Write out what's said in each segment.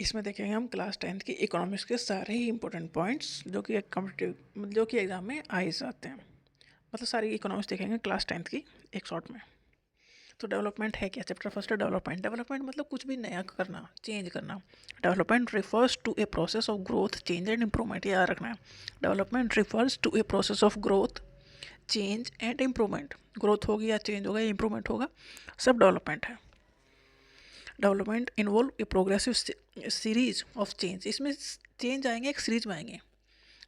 इसमें देखेंगे हम क्लास 10th की इकोनॉमिक्स के सारे ही इंपॉर्टेंट पॉइंट्स जो कि एग्जाम में आ ही जाते हैं। मतलब सारी इकोनॉमिक्स देखेंगे क्लास 10th की एक शॉर्ट में। तो डेवलपमेंट है क्या? चैप्टर फर्स्ट है डेवलपमेंट। डेवलपमेंट मतलब कुछ भी नया करना, चेंज करना। Development refers to a process of growth, change and improvement, याद रखना है। Development refers to a process of growth, change and improvement. Growth होगी या चेंज होगा या इम्प्रूवमेंट होगा, सब डेवलपमेंट है। Development involve a progressive series of change. इसमें चेंज आएंगे एक सीरीज में आएंगे।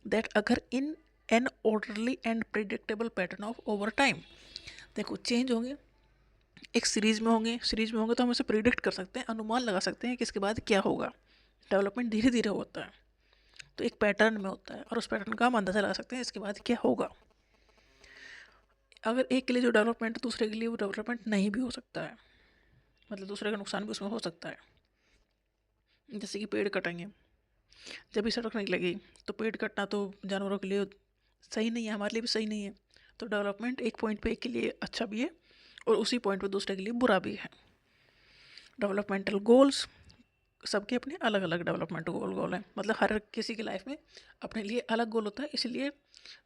दैट अगर in an orderly and predictable pattern of over time. देखो चेंज होंगे एक सीरीज में होंगे तो हम उसे प्रिडिक्ट कर सकते हैं, अनुमान लगा सकते हैं कि इसके बाद क्या होगा। डेवलपमेंट धीरे धीरे होता है, तो एक पैटर्न में होता है और उस पैटर्न का हम अंदाजा लगा सकते हैं इसके बाद क्या होगा। अगर एक के लिए जो डेवलपमेंट है दूसरे के लिए वो डेवलपमेंट नहीं भी हो सकता है, मतलब दूसरे का नुकसान भी उसमें हो सकता है। जैसे कि पेड़ कटेंगे, जब भी सड़क निकलेगी तो पेड़ कटना तो जानवरों के लिए सही नहीं है, हमारे लिए भी सही नहीं है। तो डेवलपमेंट एक पॉइंट पे एक के लिए अच्छा भी है और उसी पॉइंट पे दूसरे के लिए बुरा भी है। डेवलपमेंटल गोल्स, सबके अपने अलग अलग डेवलपमेंट गोल हैं। मतलब हर किसी की लाइफ में अपने लिए अलग गोल होता है, इसलिए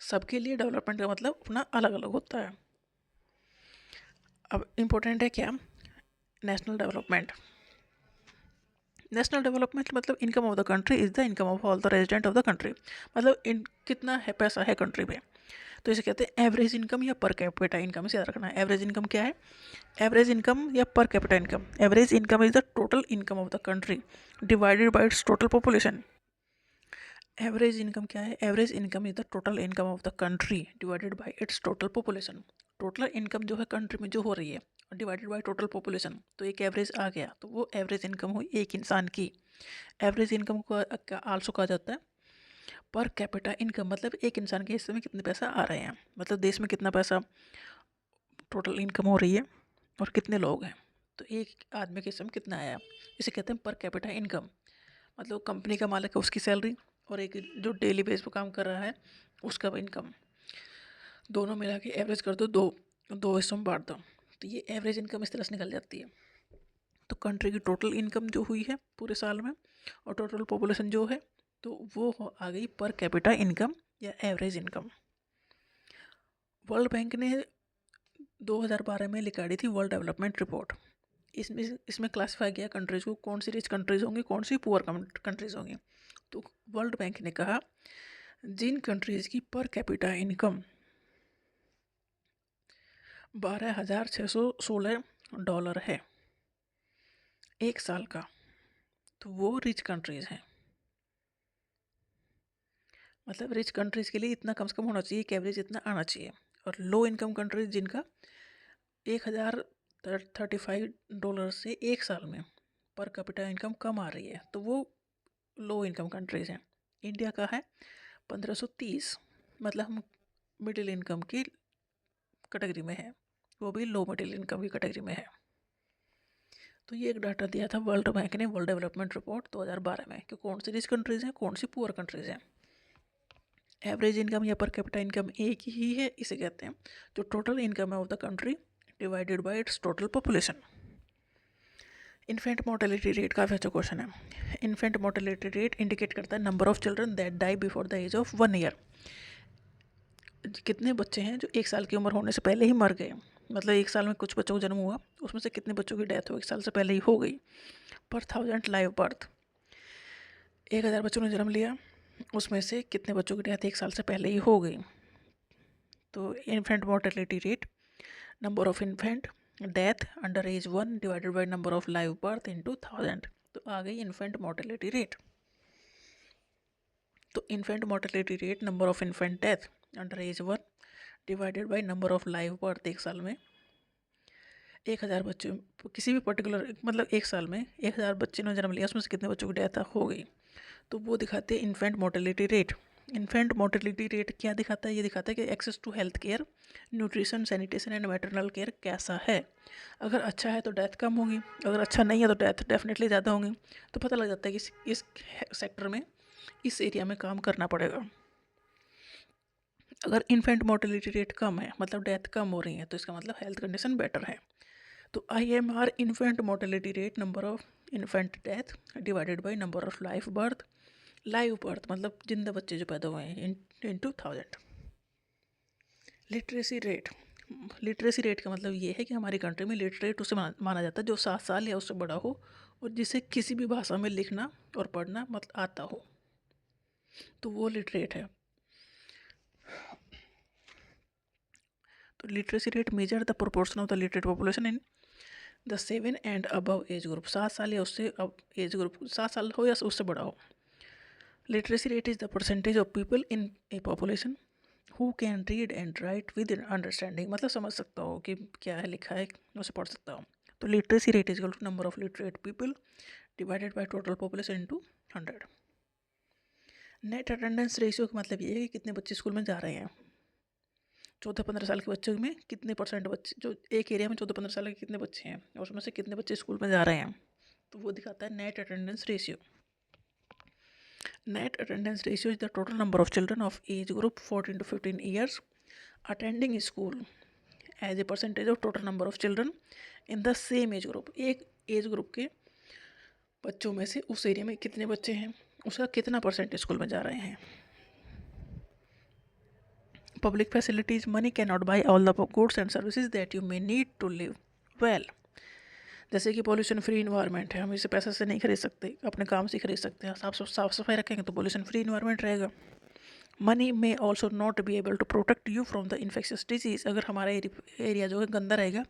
सबके लिए डेवलपमेंट का मतलब अपना अलग अलग होता है। अब इम्पोर्टेंट है क्या? National development. नेशनल डेवलपमेंट मतलब income of the country is the income of all the resident of the country. मतलब इन कितना है पैसा है कंट्री में, तो इसे कहते हैं एवरेज इनकम या पर कैपिटा इनकम। इसे याद रखना है। एवरेज इनकम क्या है? एवरेज इनकम या per capita income. Average income is the total income of the country divided by it's total population. Average income क्या है? Average income is the total income of the country divided by it's total population. Total income जो है country में जो हो रही है divided by total population, तो एक एवरेज आ गया, तो वो एवरेज इनकम हुई एक इंसान की। एवरेज इनकम को आल्सो कहा जाता है पर कैपिटा इनकम। मतलब एक इंसान के हिस्से में कितने पैसा आ रहे हैं, मतलब देश में कितना पैसा टोटल इनकम हो रही है और कितने लोग हैं, तो एक आदमी के हिस्से में कितना आया। इसे कहते हैं पर कैपिटा इनकम। मतलब कंपनी का मालिक है उसकी सैलरी और एक जो डेली बेस पर काम कर रहा है उसका इनकम, दोनों मिला के एवरेज कर दो, दो दो हिस्सों में बांट दो, तो ये एवरेज इनकम इस तरह से निकल जाती है। तो कंट्री की टोटल इनकम जो हुई है पूरे साल में और टोटल पॉपुलेशन जो है, तो वो आ गई पर कैपिटा इनकम या एवरेज इनकम। वर्ल्ड बैंक ने 2012 में निकाली थी वर्ल्ड डेवलपमेंट रिपोर्ट। इसमें क्लासिफाई किया कंट्रीज़ को, कौन सी रिच कंट्रीज़ होंगी, कौन सी पुअर कंट्रीज़ होंगी। तो वर्ल्ड बैंक ने कहा जिन कंट्रीज़ की पर कैपिटा इनकम $12,616 है एक साल का, तो वो रिच कंट्रीज़ हैं। मतलब रिच कंट्रीज़ के लिए इतना कम से कम होना चाहिए, एक एवरेज इतना आना चाहिए। और लो इनकम कंट्रीज जिनका $1,035 से एक साल में पर कैपिटा इनकम कम आ रही है, तो वो लो इनकम कंट्रीज़ हैं। इंडिया का है 1530, मतलब हम मिडिल इनकम की कैटेगरी में है, वो भी लो मिडिल इनकम की कैटेगरी में है। तो ये एक डाटा दिया था वर्ल्ड बैंक ने वर्ल्ड डेवलपमेंट रिपोर्ट 2012 में कि कौन सी रिच कंट्रीज़ हैं, कौन सी पुअर कंट्रीज़ हैं। एवरेज इनकम या पर कैपिटा इनकम एक ही है, इसे कहते हैं जो टोटल इनकम है of the country divided by it's total population. Infant mortality rate काफ़ी अच्छा क्वेश्चन है। इन्फेंट मोर्टेलिटी रेट इंडिकेट करता है number of children that die before the age of 1 year. कितने बच्चे हैं जो एक साल की उम्र होने से पहले ही मर गए, मतलब एक साल में कुछ बच्चों को जन्म हुआ, उसमें से कितने बच्चों की डेथ हो एक साल से पहले ही हो गई। पर 1000 लाइव बर्थ, 1000 बच्चों ने जन्म लिया, उसमें से कितने बच्चों की डेथ एक साल से पहले ही हो गई। तो infant mortality rate, number of infant death under as 1 divided by number of live birth into 1000, तो आ गई इन्फेंट मोर्टेलिटी रेट। तो infant mortality rate number of infant death under as 1 divided by number of live birth एक साल में 1000 बच्चे किसी भी particular, मतलब एक साल में 1000 बच्चे ने जन्म लिया, उसमें से कितने बच्चों की डेथ हो गई, तो वो दिखाते हैं infant mortality rate. Infant mortality rate क्या दिखाता है? ये दिखाता है कि access to health care, nutrition, sanitation and maternal care कैसा है। अगर अच्छा है तो डेथ कम होगी, अगर अच्छा नहीं है तो डेथ डेफिनेटली ज़्यादा होंगी। तो पता लग जाता है कि इस सेक्टर में, इस एरिया में काम करना पड़ेगा। अगर इन्फेंट मोर्टेलिटी रेट कम है, मतलब डेथ कम हो रही है, तो इसका मतलब हेल्थ कंडीशन बेटर है। तो IMR infant mortality rate number of infant death divided by number of live birth मतलब जिंदा बच्चे जो पैदा हुए हैं इंटू 1000। लिटरेसी रेट का मतलब ये है कि हमारी कंट्री में लिटरेट उसे माना जाता है जो 7 साल या उससे बड़ा हो और जिसे किसी भी भाषा में लिखना और पढ़ना मतलब आता हो, तो वो लिटरेट है। तो literacy rate measure the proportion of the literate population in the 7 and above age group. 7 साल या उससे अब एज ग्रुप 7 साल हो या उससे बड़ा हो। Literacy rate is the percentage of people in A population who can read and right with understanding, मतलब समझ सकता हो कि क्या है लिखा है उसे पढ़ सकता हो। तो literacy rate is equal to number of literate people divided by total population into 100। Net attendance ratio का मतलब ये है कि कितने बच्चे स्कूल में जा रहे हैं। 14-15 साल के बच्चों में कितने परसेंट बच्चे, जो एक एरिया में 14-15 साल के कितने बच्चे हैं और उसमें से कितने बच्चे स्कूल में जा रहे हैं, तो वो दिखाता है net attendance ratio. Net attendance ratio is the total number of children of age group 14 to 15 years attending school as a percentage of total number of children in the same age group. एक age group के बच्चों में से उस area में कितने बच्चे हैं, उसका कितना परसेंट स्कूल में जा रहे हैं। Public facilities money can not buy all the goods and services that you may need to live well. जैसे कि पॉल्यूशन फ्री इन्वायरमेंट है, हम इसे पैसे से नहीं खरीद सकते, अपने काम से खरीद सकते हैं। साफ सफाई रखेंगे तो पॉल्यूशन फ्री इन्वायरमेंट रहेगा। Money may also not be able to protect you from the infectious disease. अगर हमारा एरिया जो है गंदा रहेगा,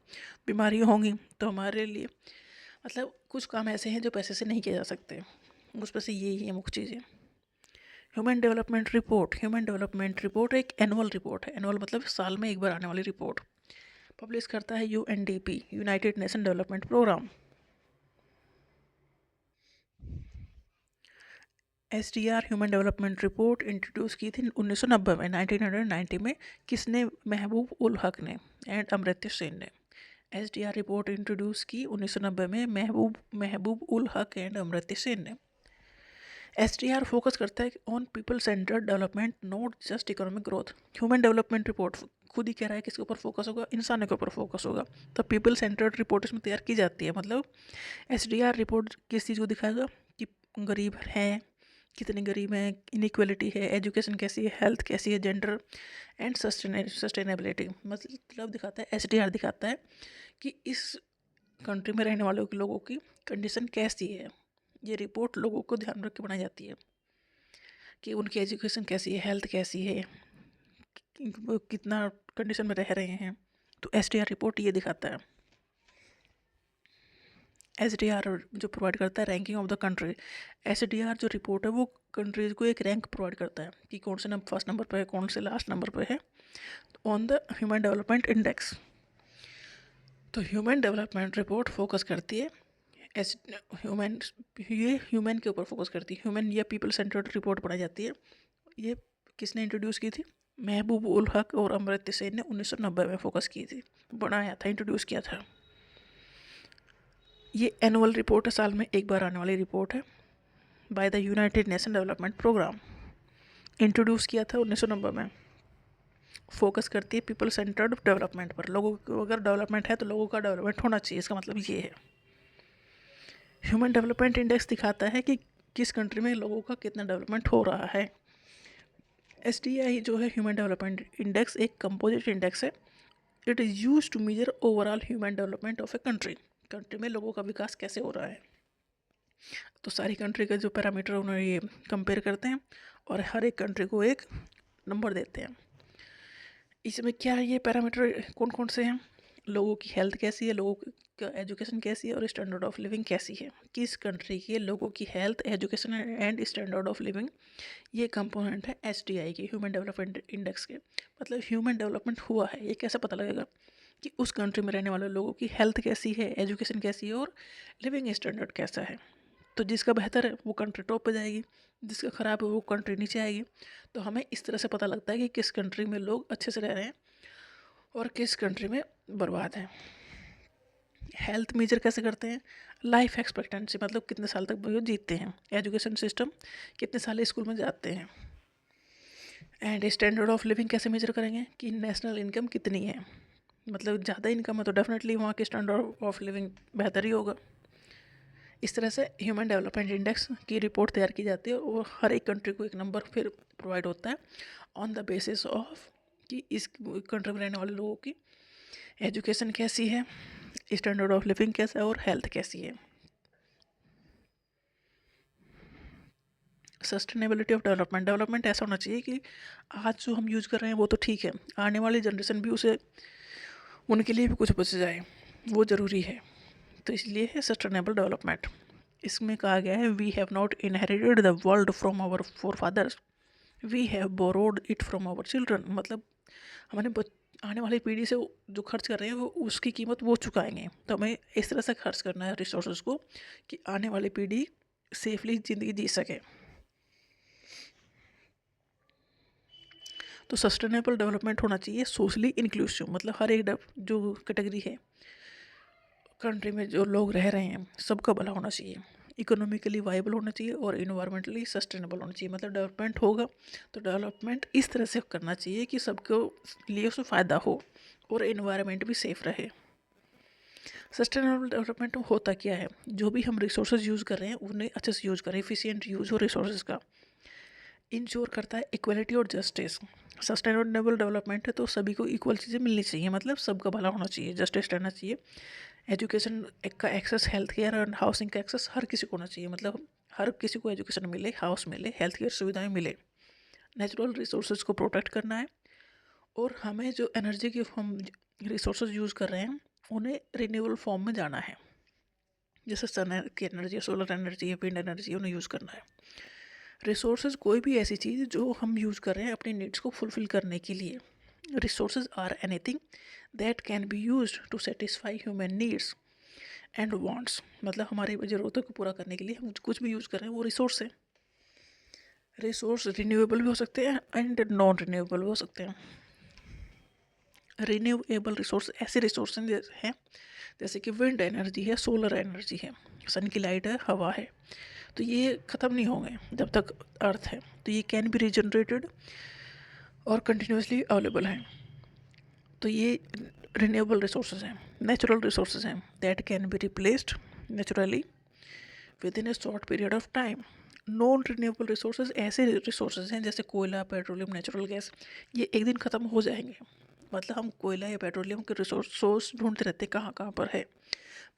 बीमारियाँ होंगी, तो हमारे लिए मतलब कुछ काम ऐसे हैं जो पैसे से नहीं किए जा सकते। उसमें से यही है मुख्य चीज़ें। ह्यूमन डेवलपमेंट रिपोर्ट एक एनुअल रिपोर्ट है। एनुअल मतलब साल में एक बार आने वाली रिपोर्ट पब्लिश करता है UNDP, United Nation Development Programme. SDR human development report introduce की थी 1990 में, 1990 में। किसने? महबूब उल हक ने एंड अमर्त्य सेन ने। SDR रिपोर्ट इंट्रोड्यूस की 1990 में महबूब उल हक एंड अमर्त्य सेन ने। SDR फोकस करता है on people centred development, not just economic growth. Human development report खुद ही कह रहा है किसके ऊपर फोकस होगा, इंसानों के ऊपर फोकस होगा। तो पीपल सेंटर्ड रिपोर्ट इसमें तैयार की जाती है। मतलब SDR रिपोर्ट किस चीज़ को दिखाएगा कि गरीब हैं, कितने गरीब हैं, इनइक्वलिटी है, एजुकेशन कैसी है, हेल्थ कैसी है, जेंडर एंड सस्टेनेबिलिटी। मतलब दिखाता है, SDR दिखाता है कि इस कंट्री में रहने वालों के लोगों की कंडीशन कैसी है। ये रिपोर्ट लोगों को ध्यान रख के बनाई जाती है कि उनकी एजुकेशन कैसी है, हेल्थ कैसी है, वो कितना कंडीशन में रह रहे हैं। तो SDR रिपोर्ट ये दिखाता है। SDR जो प्रोवाइड करता है ranking of the country. SDR जो रिपोर्ट है वो कंट्रीज को एक रैंक प्रोवाइड करता है कि कौन से फर्स्ट नंबर पे है, कौन से लास्ट नंबर पे है on the human development index. तो ह्यूमन डेवलपमेंट रिपोर्ट फोकस करती है ह्यूमन के ऊपर फोकस करती है। ह्यूमन या पीपल सेंटर्ड रिपोर्ट बनाई जाती है। ये किसने इंट्रोड्यूस की थी? महबूब उल हक और अमर्त्य सेन ने 1990 में फोकस की थी, बनाया था, इंट्रोड्यूस किया था। ये एनुअल रिपोर्ट है, साल में एक बार आने वाली रिपोर्ट है, by the United Nation Development Programme. Introduce किया था 1990 में। फोकस करती है पीपल सेंटर्ड डेवलपमेंट पर। लोगों को अगर डेवलपमेंट है तो लोगों का डेवलपमेंट होना चाहिए, इसका मतलब ये है। ह्यूमन डेवलपमेंट इंडेक्स दिखाता है कि किस कंट्री में लोगों का कितना डेवलपमेंट हो रहा है। SDI जो है ह्यूमन डेवलपमेंट इंडेक्स एक कंपोजिट इंडेक्स है। It is use to measure overall human development of a country में लोगों का विकास कैसे हो रहा है। तो सारी कंट्री का जो पैरामीटर उन्हें ये कंपेयर करते हैं और हर एक कंट्री को एक नंबर देते हैं। इसमें क्या है, ये पैरामीटर कौन कौन से हैं? लोगों की हेल्थ कैसी है, लोगों का एजुकेशन कैसी है और स्टैंडर्ड ऑफ लिविंग कैसी है। किस कंट्री के लोगों की health, education and standard of living, ये कंपोनेंट है SDI के, ह्यूमन डेवलपमेंट इंडेक्स के। मतलब ह्यूमन डेवलपमेंट हुआ है, ये कैसे पता लगेगा कि उस कंट्री में रहने वाले लोगों की हेल्थ कैसी है, एजुकेशन कैसी है और लिविंग स्टैंडर्ड कैसा है। तो जिसका बेहतर है वो कंट्री टॉप पे जाएगी, जिसका ख़राब है वो कंट्री नीचे आएगी। तो हमें इस तरह से पता लगता है कि किस कंट्री में लोग अच्छे से रह रहे हैं और किस कंट्री में बर्बाद है। हेल्थ मेजर कैसे करते हैं? लाइफ एक्सपेक्टेंसी, मतलब कितने साल तक वो जीते हैं। एजुकेशन सिस्टम, कितने साल स्कूल में जाते हैं। एंड स्टैंडर्ड ऑफ लिविंग कैसे मेजर करेंगे कि नेशनल इनकम कितनी है। मतलब ज़्यादा इनकम है तो डेफिनेटली वहाँ की स्टैंडर्ड ऑफ लिविंग बेहतर ही होगा। इस तरह से ह्यूमन डेवलपमेंट इंडेक्स की रिपोर्ट तैयार की जाती है और हर एक कंट्री को एक नंबर फिर प्रोवाइड होता है ऑन द बेसिस ऑफ कि इस कंट्री में रहने वाले लोगों की एजुकेशन कैसी है, स्टैंडर्ड ऑफ लिविंग कैसा है और हेल्थ कैसी है। सस्टेनेबिलिटी ऑफ डेवलपमेंट, डेवलपमेंट ऐसा होना चाहिए कि आज जो हम यूज़ कर रहे हैं वो तो ठीक है, आने वाली जनरेशन भी उसे उनके लिए भी कुछ बच जाए, वो ज़रूरी है। तो इसलिए है सस्टेनेबल डेवलपमेंट। इसमें कहा गया है we have not inherited the world from our forefathers, we have borrowed it from our children. मतलब हमारे आने वाली पीढ़ी से जो खर्च कर रहे हैं वो उसकी कीमत वो चुकाएंगे, तो हमें इस तरह से खर्च करना है रिसोर्सेज को कि आने वाली पीढ़ी सेफली ज़िंदगी जी सके। तो सस्टेनेबल डेवलपमेंट होना चाहिए सोशली इंक्लूसिव, मतलब हर एक जो कैटेगरी है कंट्री में जो लोग रह रहे हैं सबका भला होना चाहिए, इकोनॉमिकली वाइबल होना चाहिए और इन्वायरमेंटली सस्टेनेबल होना चाहिए। मतलब डेवलपमेंट होगा तो डेवलपमेंट इस तरह से करना चाहिए कि सबको लिए उससे फ़ायदा हो और इन्वायरमेंट भी सेफ रहे। सस्टेनेबल डेवलपमेंट होता क्या है, जो भी हम रिसोर्सेज यूज़ कर रहे हैं उन्हें अच्छे से यूज़ करें, एफिशिएंट यूज़ हो रिसोर्सेज का। इंश्योर करता है इक्वलिटी और जस्टिस। सस्टेनेबल डेवलपमेंट है तो सभी को इक्वल चीज़ें मिलनी चाहिए, मतलब सबका भला होना चाहिए, जस्टिस रहना चाहिए। एजुकेशन का एक्सेस, हेल्थ केयर और हाउसिंग का एक्सेस हर किसी को होना चाहिए, मतलब हर किसी को एजुकेशन मिले, हाउस मिले, हेल्थ केयर सुविधाएं मिले। नेचुरल रिसोर्सेज को प्रोटेक्ट करना है और हमें जो एनर्जी की हम रिसोर्सेज यूज़ कर रहे हैं उन्हें रिन्यूएबल फॉर्म में जाना है, जैसे सन की energy, solar energy, wind energy, उन्हें यूज़ करना है। रिसोर्सेज कोई भी ऐसी चीज़ जो हम यूज़ कर रहे हैं अपनी नीड्स को फुलफ़िल करने के लिए। Resources are anything that can be used to satisfy human needs and wants. मतलब हमारी ज़रूरतों को पूरा करने के लिए हम कुछ भी यूज़ कर रहे हैं वो रिसोर्स है। रिसोर्स रिन्यूएबल भी हो सकते हैं एंड नॉन रिन्यूएबल भी हो सकते हैं। रिन्यूएबल रिसोर्स ऐसे रिसोर्स हैं जैसे कि विंड एनर्जी है, सोलर एनर्जी है, सन की लाइट है, हवा है, तो ये ख़त्म नहीं होंगे जब तक अर्थ है। तो ये कैन बी रिजनरेटेड और कंटिन्यूसली अवेलेबल हैं। तो ये रिन्यूएबल रिसोर्सेज हैं। नेचुरल रिसोर्सेज हैं that can be replaced naturally with in A short period of time. Non renewable resources ऐसे रिसोर्सेज हैं जैसे कोयला, पेट्रोलियम, नेचुरल गैस, ये एक दिन ख़त्म हो जाएंगे। मतलब हम कोयला या पेट्रोलियम के सोर्स ढूंढते रहते कहाँ कहाँ पर है,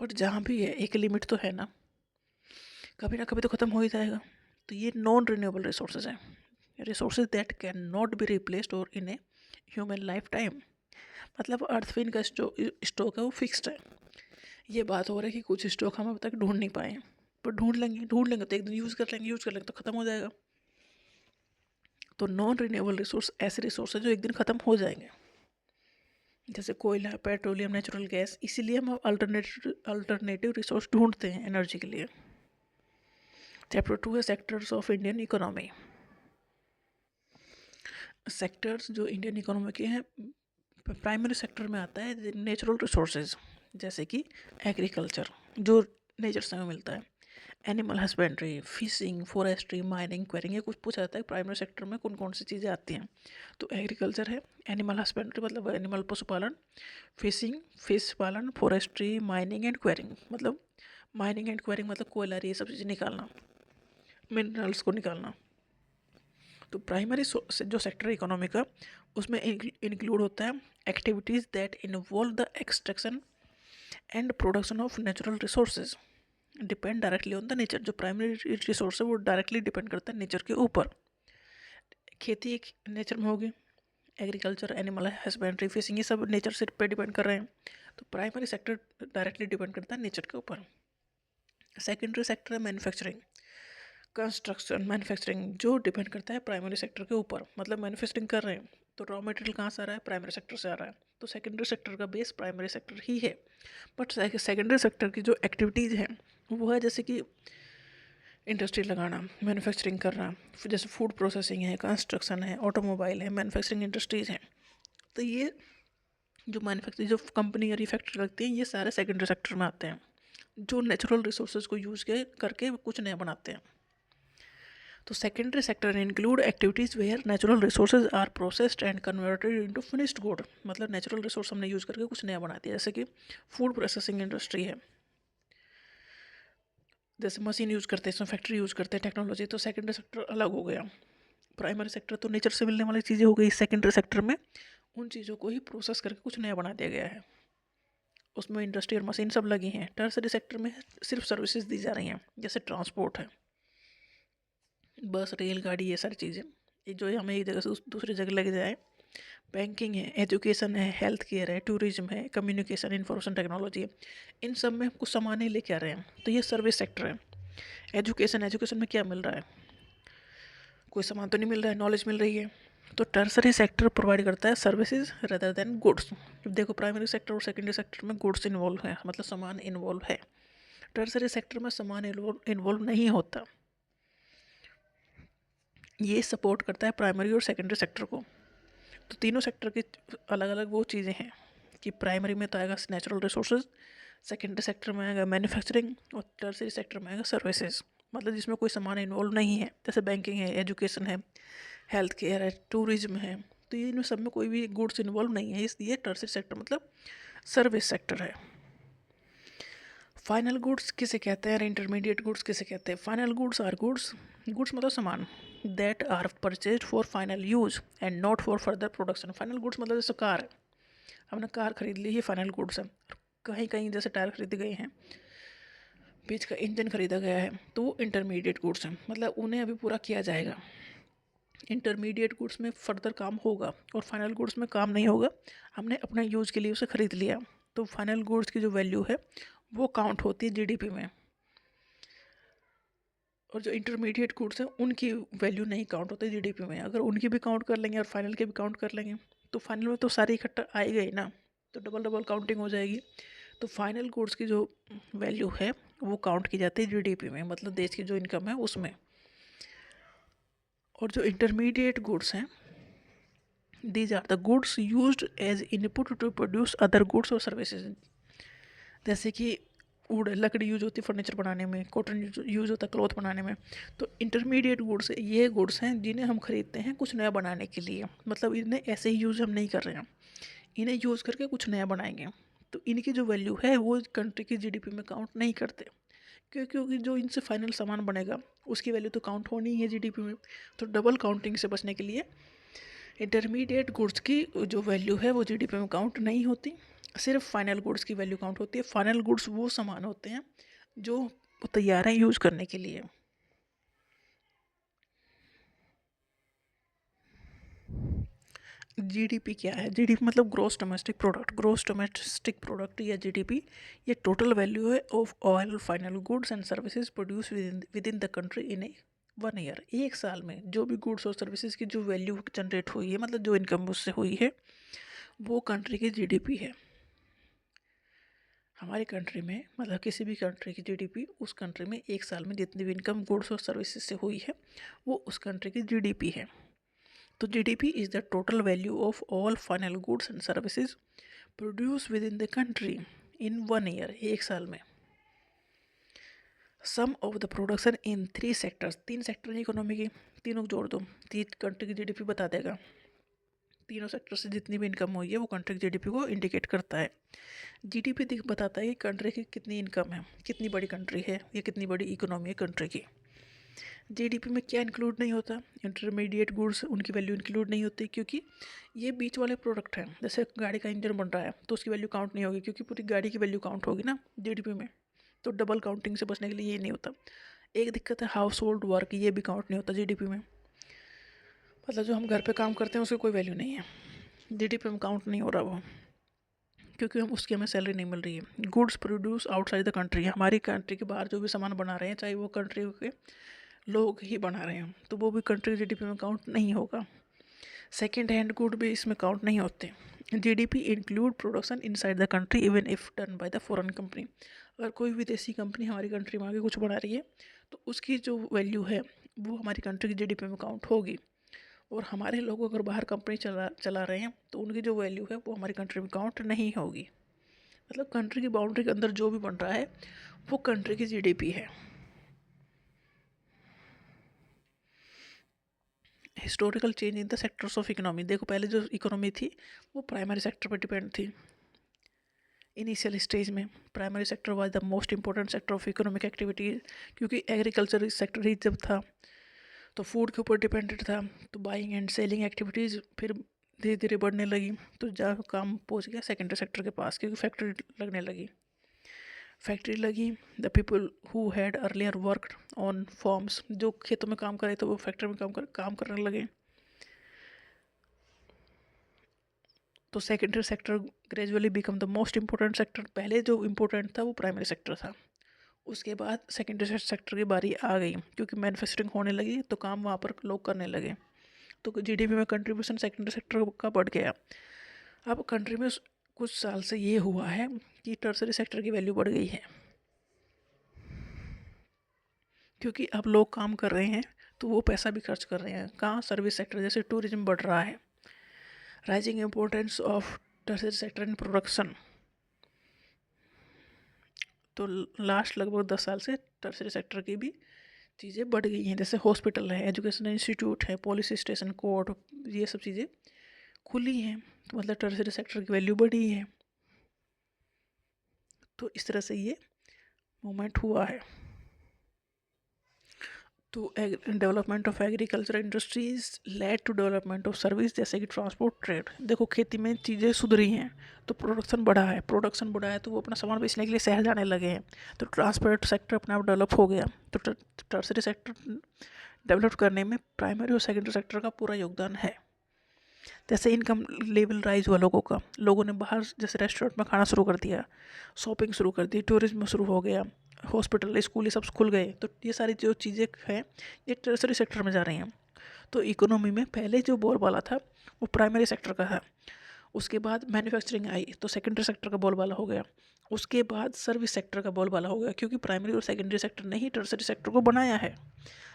बट जहाँ भी है एक लिमिट तो है ना, कभी ना कभी तो ख़त्म हो ही जाएगा। तो ये नॉन रिन्यूएबल रिसोर्सेज हैं, resources that can not be replaced और इन ए ह्यूमन लाइफ टाइम। मतलब अर्थ पे इनका स्टॉक है वो फिक्स्ड है। ये बात हो रही है कि कुछ स्टॉक हम अब तक ढूंढ नहीं पाए, पर ढूंढ लेंगे तो एक दिन यूज़ कर लेंगे तो ख़त्म हो जाएगा। तो नॉन रिन्यूएबल रिसोर्स ऐसे रिसोर्स है जो एक दिन ख़त्म हो जाएंगे, जैसे कोयला, पेट्रोलियम, नेचुरल गैस। इसीलिए हम अल्टरनेटिव रिसोर्स ढूंढते हैं एनर्जी के लिए। चैप्टर 2 है sectors of Indian economy. Sectors जो इंडियन इकोनॉमी के हैं, प्राइमरी सेक्टर में आता है नेचुरल रिसोर्सेज, जैसे कि एग्रीकल्चर जो नेचर से हमें मिलता है, animal husbandry, fishing, forestry, mining, quarrying, ये कुछ पूछा जाता है प्राइमरी सेक्टर में कौन कौन सी चीज़ें आती हैं। तो एग्रीकल्चर है, एनिमल हस्बेंड्री मतलब एनिमल पशुपालन, फिशिंग फिश पालन, फॉरेस्ट्री, माइनिंग एंड क्वेरिंग मतलब माइनिंग एंड क्वेरिंग मतलब कोयला ये सब चीज़ें निकालना, मिनरल्स को निकालना। तो प्राइमरी जो सेक्टर इकोनॉमी का उसमें इंक्लूड होता है activities that involve the extraction and production of natural resources depend directly on the nature. जो प्राइमरी रिसोर्स है वो डायरेक्टली डिपेंड करता है नेचर के ऊपर। खेती एक नेचर में होगी, एग्रीकल्चर, एनिमल हस्बेंड्री, फिशिंग, ये सब नेचर से पे डिपेंड कर रहे हैं। तो प्राइमरी सेक्टर डायरेक्टली डिपेंड करता है नेचर के ऊपर। सेकेंडरी सेक्टर है मैन्युफैक्चरिंग, कंस्ट्रक्शन, मैन्युफैक्चरिंग, जो डिपेंड करता है प्राइमरी सेक्टर के ऊपर। मतलब मैन्युफैक्चरिंग कर रहे हैं तो रॉ मटेरियल कहाँ से आ रहा है, प्राइमरी सेक्टर से आ रहा है। तो सेकेंडरी सेक्टर का बेस प्राइमरी सेक्टर ही है। बट सेकेंडरी सेक्टर की जो एक्टिविटीज़ हैं वो है जैसे कि इंडस्ट्री लगाना, मैन्युफैक्चरिंग करना, फिर जैसे फूड प्रोसेसिंग है, कंस्ट्रक्शन है, ऑटोमोबाइल है, मैन्युफैक्चरिंग इंडस्ट्रीज़ हैं। तो ये जो मैन्युफैक्चरिंग जो कंपनी और फैक्ट्री लगती हैं ये सारे सेकेंडरी सेक्टर में आते हैं, जो नेचुरल रिसोर्सेज को यूज़ करके कुछ नया बनाते हैं। तो secondary sector include activities where natural resources are processed and converted into finished good. मतलब नेचुरल रिसोर्स हमने यूज़ करके कुछ नया बनाती है, जैसे कि फूड प्रोसेसिंग इंडस्ट्री है, जैसे मशीन यूज़ करते हैं, इसमें फैक्ट्री यूज़ करते हैं, टेक्नोलॉजी, तो सेकेंडरी सेक्टर अलग हो गया। प्राइमरी सेक्टर तो नेचर से मिलने वाली चीज़ें हो गई, सेकेंडरी सेक्टर में उन चीज़ों को ही प्रोसेस करके कुछ नया बना दिया गया है, उसमें इंडस्ट्री और मशीन सब लगी हैं। टर्सरी सेक्टर में सिर्फ सर्विसेज दी जा रही हैं, जैसे ट्रांसपोर्ट है, बस, रेलगाड़ी, ये सारी चीज़ें, ये जो हमें एक जगह से दूसरी जगह लेके जाए। बैंकिंग है, एजुकेशन है, हेल्थ केयर है, टूरिज्म है, कम्युनिकेशन, इंफॉर्मेशन टेक्नोलॉजी है, इन सब में हम कुछ सामान ही लेके आ रहे हैं, तो ये सर्विस सेक्टर है। एजुकेशन में क्या मिल रहा है? कोई सामान तो नहीं मिल रहा है, नॉलेज मिल रही है। तो टर्सरी सेक्टर प्रोवाइड करता है सर्विसेज रेदर देन गुड्स। देखो, प्राइमरी सेक्टर और सेकेंडरी सेक्टर में गुड्स इन्वॉल्व है, मतलब सामान इन्वॉल्व है। टर्सरी सेक्टर में सामान इन्वॉल्व नहीं होता, ये सपोर्ट करता है प्राइमरी और सेकेंडरी सेक्टर को। तो तीनों सेक्टर की अलग अलग वो चीज़ें हैं कि प्राइमरी में तो आएगा नेचुरल रिसोर्सेज, सेकेंडरी सेक्टर में आएगा मैन्युफैक्चरिंग, और टर्सरी सेक्टर में आएगा सर्विसेज, मतलब जिसमें कोई सामान इन्वॉल्व नहीं है, जैसे बैंकिंग है, एजुकेशन है, हेल्थ केयर है, टूरिज्म है। तो ये इनमें सब में कोई भी गुड्स इन्वॉल्व नहीं है, इसलिए टर्सरी सेक्टर मतलब सर्विस सेक्टर है। फाइनल गुड्स किसे कहते हैं और इंटरमीडिएट गुड्स किसे कहते हैं? Final goods are goods, goods मतलब सामान, that are purchase for final use and not for further production. Final goods मतलब जैसे कार है, हमने कार खरीद ली, ये फाइनल गुड्स है। कहीं कहीं जैसे टायर खरीदे गए हैं, बीच का इंजन खरीदा गया है, तो वो इंटरमीडिएट गुड्स हैं, मतलब उन्हें अभी पूरा किया जाएगा। इंटरमीडिएट गुड्स में फर्दर काम होगा और फाइनल गुड्स में काम नहीं होगा, हमने अपने यूज़ के लिए उसे ख़रीद लिया। तो फाइनल गुड्स की जो वैल्यू है वो काउंट होती है जीडीपी में, और जो इंटरमीडिएट गुड्स हैं उनकी वैल्यू नहीं काउंट होती जीडीपी में। अगर उनकी भी काउंट कर लेंगे और फाइनल के भी काउंट कर लेंगे तो फाइनल में तो सारी इकट्ठा आएगा ही ना, तो डबल डबल काउंटिंग हो जाएगी। तो फाइनल गुड्स की जो वैल्यू है वो काउंट की जाती है जीडीपी में, मतलब देश की जो इनकम है उसमें। और जो इंटरमीडिएट गुड्स हैं, these are the goods used as input to produce other goods और सर्विसेज। जैसे कि वुड, लकड़ी यूज होती है फर्नीचर बनाने में, कॉटन यूज होता है क्लॉथ बनाने में। तो इंटरमीडिएट गुड्स ये गुड्स हैं जिन्हें हम खरीदते हैं कुछ नया बनाने के लिए, मतलब इन्हें ऐसे ही यूज़ हम नहीं कर रहे हैं, इन्हें यूज़ करके कुछ नया बनाएंगे। तो इनकी जो वैल्यू है वो कंट्री की जीडीपी में काउंट नहीं करते, क्योंकि जो इनसे फाइनल सामान बनेगा उसकी वैल्यू तो काउंट होनी ही है जीडीपी में। तो डबल काउंटिंग से बचने के लिए इंटरमीडिएट गुड्स की जो वैल्यू है वो जीडीपी में काउंट नहीं होती, सिर्फ फाइनल गुड्स की वैल्यू काउंट होती है। फाइनल गुड्स वो सामान होते हैं जो तैयार हैं यूज़ करने के लिए। जीडीपी क्या है? जीडीपी मतलब gross domestic product. Gross domestic product या जीडीपी ये टोटल वैल्यू है of all final goods and services produce within the country in a 1 year. एक साल में जो भी गुड्स और सर्विसेज की जो वैल्यू जनरेट हुई है, मतलब जो इनकम उससे हुई है, वो कंट्री की जीडीपी है। हमारी कंट्री में, मतलब किसी भी कंट्री की जीडीपी उस कंट्री में एक साल में जितनी भी इनकम गुड्स और सर्विसेज से हुई है वो उस कंट्री की जीडीपी है। तो GDP is the total value of all final goods and services produce within the country in 1 year, एक साल में। Sum of the production in 3 sectors, 3 sector है इकोनॉमी की, तीनों को जोड़ दो, तीन कंट्री की जीडीपी बता देगा। तीनों सेक्टर से जितनी भी इनकम हुई है वो कंट्री की जीडीपी को इंडिकेट करता है। जीडीपी बताता है कि कंट्री की कितनी इनकम है, कितनी बड़ी कंट्री है, या कितनी बड़ी इकोनॉमी है कंट्री की। जीडीपी में क्या इंक्लूड नहीं होता? इंटरमीडिएट गुड्स, उनकी वैल्यू इंक्लूड नहीं होती, क्योंकि ये बीच वाले प्रोडक्ट हैं। जैसे गाड़ी का इंजन बन रहा है तो उसकी वैल्यू काउंट नहीं होगी, क्योंकि पूरी गाड़ी की वैल्यू काउंट होगी ना जीडीपी में। तो डबल काउंटिंग से बचने के लिए ये नहीं होता। एक दिक्कत है हाउस होल्ड वर्क, ये भी काउंट नहीं होता जीडीपी में, मतलब जो हम घर पे काम करते हैं उसकी कोई वैल्यू नहीं है, जीडीपी में काउंट नहीं हो रहा वो, क्योंकि उसकी हमें सैलरी नहीं मिल रही है। Goods produce outside the country, हमारी कंट्री के बाहर जो भी सामान बना रहे हैं, चाहे वो कंट्री के लोग ही बना रहे हैं, तो वो भी कंट्री जीडीपी में काउंट नहीं होगा। सेकेंड हैंड गुड भी इसमें काउंट नहीं होते। GDP include production inside the country even if done by the foreign company. अगर कोई विदेशी कंपनी हमारी कंट्री में आके कुछ बना रही है तो उसकी जो वैल्यू है वो हमारी कंट्री की जीडीपी में काउंट होगी, और हमारे लोग अगर बाहर कंपनी चला रहे हैं तो उनकी जो वैल्यू है वो हमारी कंट्री में काउंट नहीं होगी। मतलब कंट्री की बाउंड्री के अंदर जो भी बन रहा है वो कंट्री की जीडीपी है। Historical change in the sectors of economy, देखो पहले जो इकोनॉमी थी वो प्राइमरी सेक्टर पर डिपेंड थी, इनिशियल स्टेज में primary sector was the most important sector of economic activity, क्योंकि एग्रीकल्चर सेक्टर ही जब था तो फूड के ऊपर डिपेंडेंट था, तो बाइंग एंड सेलिंग एक्टिविटीज़ फिर धीरे धीरे बढ़ने लगी, तो जहाँ काम पहुँच गया सेकेंडरी सेक्टर के पास, क्योंकि फैक्ट्री लगने लगी। फैक्ट्री लगी, the people who had earlier worked on forms, जो खेतों में काम करे तो वो फैक्ट्री में काम करने लगे। तो secondary sector gradually become the most important sector. पहले जो इम्पोर्टेंट था वो प्राइमरी सेक्टर था, उसके बाद सेकेंडरी सेक्टर की बारी आ गई, क्योंकि मैन्युफैक्चरिंग होने लगी तो काम वहाँ पर लोग करने लगे, तो जीडीपी में कंट्रीब्यूशन सेकेंडरी सेक्टर का बढ़ गया। अब कंट्री में कुछ साल से ये हुआ है कि टर्सरी सेक्टर की वैल्यू बढ़ गई है, क्योंकि अब लोग काम कर रहे हैं तो वो पैसा भी खर्च कर रहे हैं। कहाँ? सर्विस सेक्टर, जैसे टूरिज्म बढ़ रहा है। Rising importance of tertiary sector in production, तो लास्ट लगभग 10 साल से टर्सरी सेक्टर की भी चीज़ें बढ़ गई हैं, जैसे हॉस्पिटल है, एजुकेशन इंस्टीट्यूट है, पुलिस स्टेशन, कोर्ट, ये सब चीज़ें खुली हैं, तो मतलब टर्सरी सेक्टर की वैल्यू बढ़ी है। तो इस तरह से ये मूवमेंट हुआ है। तो development of agriculture industries led to development of service, जैसे कि ट्रांसपोर्ट, ट्रेड। देखो खेती में चीज़ें सुधरी हैं तो प्रोडक्शन बढ़ा है तो वो अपना सामान बेचने के लिए शहर जाने लगे हैं, तो ट्रांसपोर्ट सेक्टर अपने आप डेवलप हो गया। तो टर्सरी सेक्टर डेवलप करने में प्राइमरी और सेकेंडरी सेक्टर का पूरा योगदान है। जैसे इनकम लेवल राइज हुआ लोगों ने बाहर जैसे रेस्टोरेंट में खाना शुरू कर दिया, शॉपिंग शुरू कर दी, टूरिज्म शुरू हो गया, हॉस्पिटल, स्कूल ये सब खुल गए, तो ये सारी जो चीज़ें हैं ये टर्सरी सेक्टर में जा रही हैं। तो इकोनॉमी में पहले जो बोलबाला था वो प्राइमरी सेक्टर का था, उसके बाद मैन्युफैक्चरिंग आई तो सेकेंडरी सेक्टर का बोलबाला हो गया, उसके बाद सर्विस सेक्टर का बोलबाला हो गया, क्योंकि प्राइमरी और सेकेंडरी सेक्टर ने ही टर्सरी सेक्टर को बनाया है।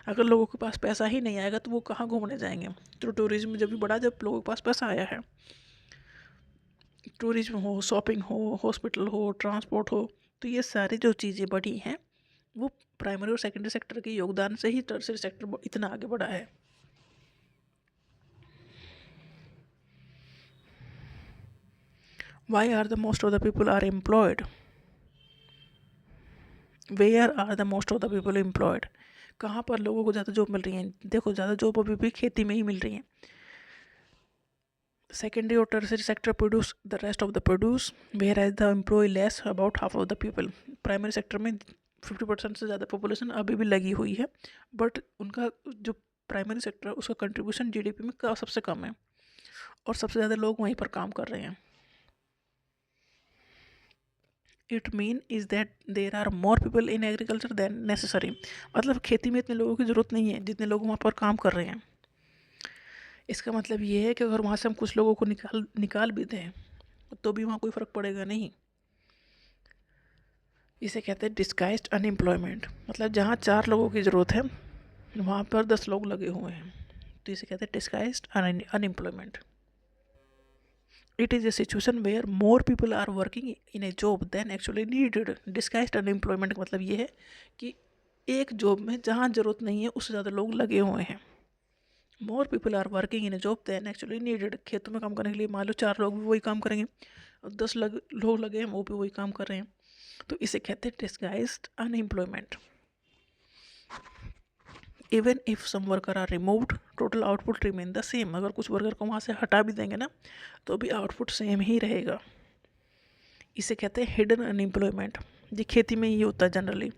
अगर लोगों के पास पैसा ही नहीं आएगा तो वो कहाँ घूमने जाएंगे। तो टूरिज्म जब भी बढ़ा जब लोगों के पास पैसा आया है। टूरिज्म हो, शॉपिंग हो, हॉस्पिटल हो, ट्रांसपोर्ट हो, तो ये सारी जो चीज़ें बढ़ी हैं वो प्राइमरी और सेकेंडरी सेक्टर के योगदान से ही टर्सरी सेक्टर इतना आगे बढ़ा है। Why are the most of the people are employed? Where are the most of the people employed? कहाँ पर लोगों को ज़्यादा जॉब मिल रही है? देखो ज़्यादा जॉब अभी भी खेती में ही मिल रही है। सेकेंडरी और tertiary sector produce the rest of the produce, whereas the employ less about half of the people. Primary sector में 50% से ज़्यादा पॉपुलेशन अभी भी लगी हुई है, बट उनका जो प्राइमरी सेक्टर है उसका कंट्रीब्यूशन जीडीपी में सबसे कम है और सबसे ज़्यादा लोग वहीं पर काम कर रहे हैं। It means that there are more people in agriculture than necessary, मतलब खेती में इतने लोगों की ज़रूरत नहीं है जितने लोग वहाँ पर काम कर रहे हैं। इसका मतलब ये है कि अगर वहाँ से हम कुछ लोगों को निकाल भी दें तो भी वहाँ कोई फ़र्क पड़ेगा नहीं। इसे कहते हैं डिस्गाइज्ड अनएम्प्लॉयमेंट, मतलब जहाँ 4 लोगों की ज़रूरत है वहाँ पर 10 लोग लगे हुए हैं, तो इसे कहते हैं disguised unemployment. It is a situation where more people are working in a job than actually needed. Disguised unemployment का मतलब ये है कि एक जॉब में जहाँ ज़रूरत नहीं है उससे ज़्यादा लोग लगे हुए हैं। More people are working in a job than actually needed. खेतों में काम करने के लिए मान लो 4 लोग भी वही काम करेंगे और 10 लोग लगे हैं वो भी वही काम कर रहे हैं, तो इसे कहते हैं disguised unemployment. Even if some worker are removed total output remain the same. अगर कुछ वर्कर को वहाँ से हटा भी देंगे ना तो भी आउटपुट सेम ही रहेगा। इसे कहते हैं हिडन अनएम्प्लॉयमेंट। ये खेती में ही होता है जनरली,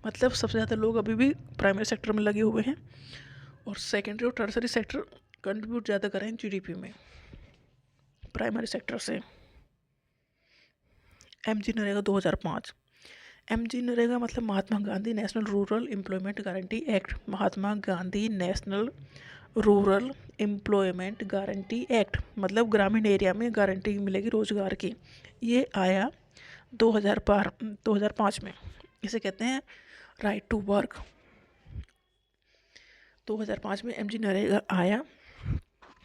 मतलब सबसे ज़्यादा लोग अभी भी प्राइमरी सेक्टर में लगे हुए हैं और सेकेंडरी और टर्सरी सेक्टर कंट्रीब्यूट ज़्यादा करें जीडीपी में प्राइमरी सेक्टर से। MG नरेगा 2005। MG नरेगा मतलब Mahatma Gandhi National Rural Employment Guarantee Act. Mahatma Gandhi National Rural Employment Guarantee Act मतलब ग्रामीण एरिया में गारंटी मिलेगी रोजगार की। ये आया 2005 में। इसे कहते हैं राइट टू वर्क। 2005 में MG नरेगा आया।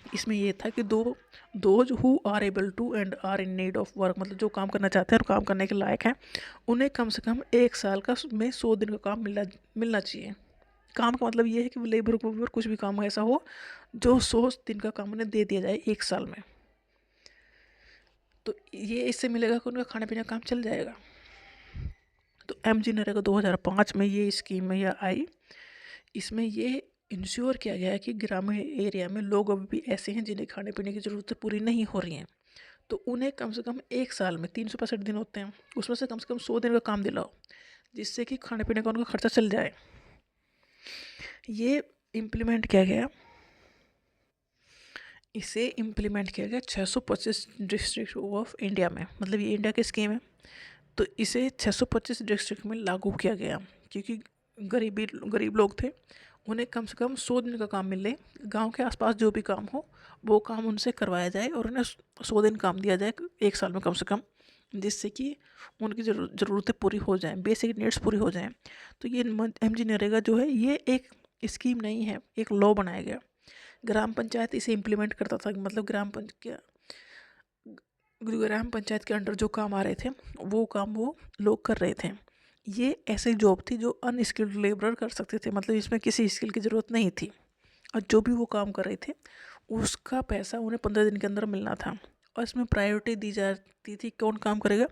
इसमें ये था कि those who are able to and are in need of work, मतलब जो काम करना चाहते हैं और काम करने के लायक हैं उन्हें कम से कम 1 साल का में 100 दिन का काम मिलना चाहिए। काम का मतलब ये है कि वो लेबर को कुछ भी काम ऐसा हो जो 100 दिन का काम उन्हें दे दिया जाए 1 साल में। तो ये इससे मिलेगा कि उनका खाने पीने का काम चल जाएगा। तो एमजी नरेगा 2005 में ये स्कीम में यह आई। इसमें ये इंश्योर किया गया है कि ग्रामीण एरिया में लोग अभी भी ऐसे हैं जिन्हें खाने पीने की ज़रूरतें पूरी नहीं हो रही हैं, तो उन्हें कम से कम एक साल में 365 दिन होते हैं, उसमें से कम 100 दिन का काम दिलाओ, जिससे कि खाने पीने का उनका खर्चा चल जाए। ये इम्प्लीमेंट किया गया, इसे इम्प्लीमेंट किया गया 625 डिस्ट्रिक्ट ऑफ इंडिया में, मतलब ये इंडिया की स्कीम है। तो इसे 625 डिस्ट्रिक्ट में लागू किया गया, क्योंकि गरीब लोग थे, उन्हें कम से कम 100 दिन का काम मिले, गांव के आसपास जो भी काम हो वो काम उनसे करवाया जाए और उन्हें 100 दिन काम दिया जाए एक साल में कम से कम, जिससे कि उनकी ज़रूरतें पूरी हो जाएं, बेसिक नीड्स पूरी हो जाएं। तो ये एमजी नरेगा जो है ये एक स्कीम नहीं है, एक लॉ बनाया गया। ग्राम पंचायत इसे इम्प्लीमेंट करता था, मतलब ग्राम पंचायत के अंडर जो काम आ रहे थे वो काम वो लोग कर रहे थे। ये ऐसी जॉब थी जो अनस्किल्ड लेबरर कर सकते थे, मतलब इसमें किसी स्किल की ज़रूरत नहीं थी, और जो भी वो काम कर रहे थे उसका पैसा उन्हें 15 दिन के अंदर मिलना था। और इसमें प्रायोरिटी दी जाती थी कौन काम करेगा,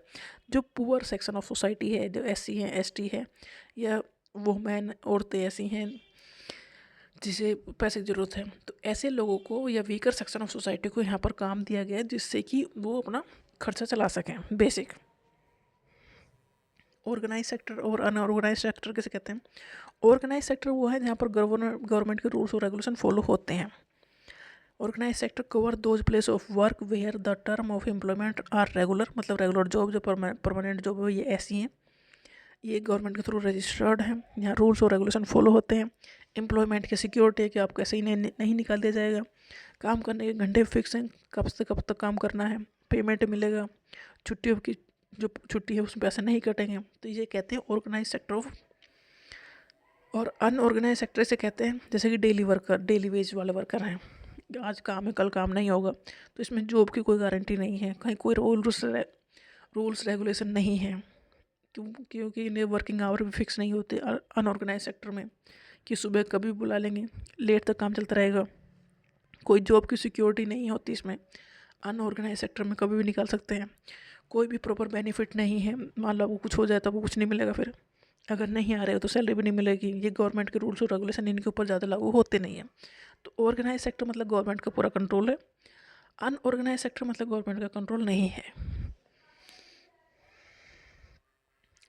जो पुअर सेक्शन ऑफ सोसाइटी है, जो एससी है, एसटी है, या वुमेन औरतें ऐसी हैं जिसे पैसे की ज़रूरत है, तो ऐसे लोगों को या वीकर सेक्शन ऑफ सोसाइटी को यहाँ पर काम दिया गया जिससे कि वो अपना खर्चा चला सकें बेसिक। ऑर्गेनाइज सेक्टर और अनऑर्गेनाइज सेक्टर किसे कहते हैं? ऑर्गेनाइज सेक्टर वो है जहाँ पर गवर्नमेंट के रूल्स और रेगुलेशन फॉलो होते हैं। Organise sector cover those place of work where the term of employment are regular, मतलब रेगुलर जॉब जो परमानेंट जॉब है ये ऐसी हैं, ये गवर्नमेंट के थ्रू रजिस्टर्ड है, यहाँ रूल्स और रेगुलेशन फॉलो होते हैं। एम्प्लॉयमेंट की सिक्योरिटी है कि आपको ऐसे ही नहीं निकाल दिया जाएगा। काम करने के घंटे फिक्स हैं, कब से कब तक काम करना है, पेमेंट मिलेगा, छुट्टियों की जो छुट्टी है उसमें पैसे नहीं कटेंगे। तो ये कहते हैं ऑर्गेनाइज सेक्टर ऑफ। और अनऑर्गेनाइज सेक्टर से कहते हैं जैसे कि डेली वर्कर, डेली वेज वाले वर्कर हैं, आज काम है कल काम नहीं होगा, तो इसमें जॉब की कोई गारंटी नहीं है, कहीं कोई रूल्स रेगुलेशन नहीं है, क्योंकि इन्हें वर्किंग आवर भी फिक्स नहीं होते अनऑर्गेनाइज सेक्टर में, कि सुबह कभी बुला लेंगे, लेट तक काम चलता रहेगा, कोई जॉब की सिक्योरिटी नहीं होती इसमें। अनऑर्गेनाइज सेक्टर में कभी भी निकाल सकते हैं, कोई भी प्रॉपर बेनिफिट नहीं है, मान लो आपको कुछ हो जाए तो आपको कुछ नहीं मिलेगा, फिर अगर नहीं आ रहे हो तो सैलरी भी नहीं मिलेगी। ये गवर्नमेंट के रूल्स और रेगुलेशन इनके ऊपर ज़्यादा लागू होते नहीं हैं। तो ऑर्गेनाइज सेक्टर मतलब गवर्नमेंट का पूरा कंट्रोल है, अनऑर्गेनाइज सेक्टर मतलब गवर्नमेंट का कंट्रोल नहीं है।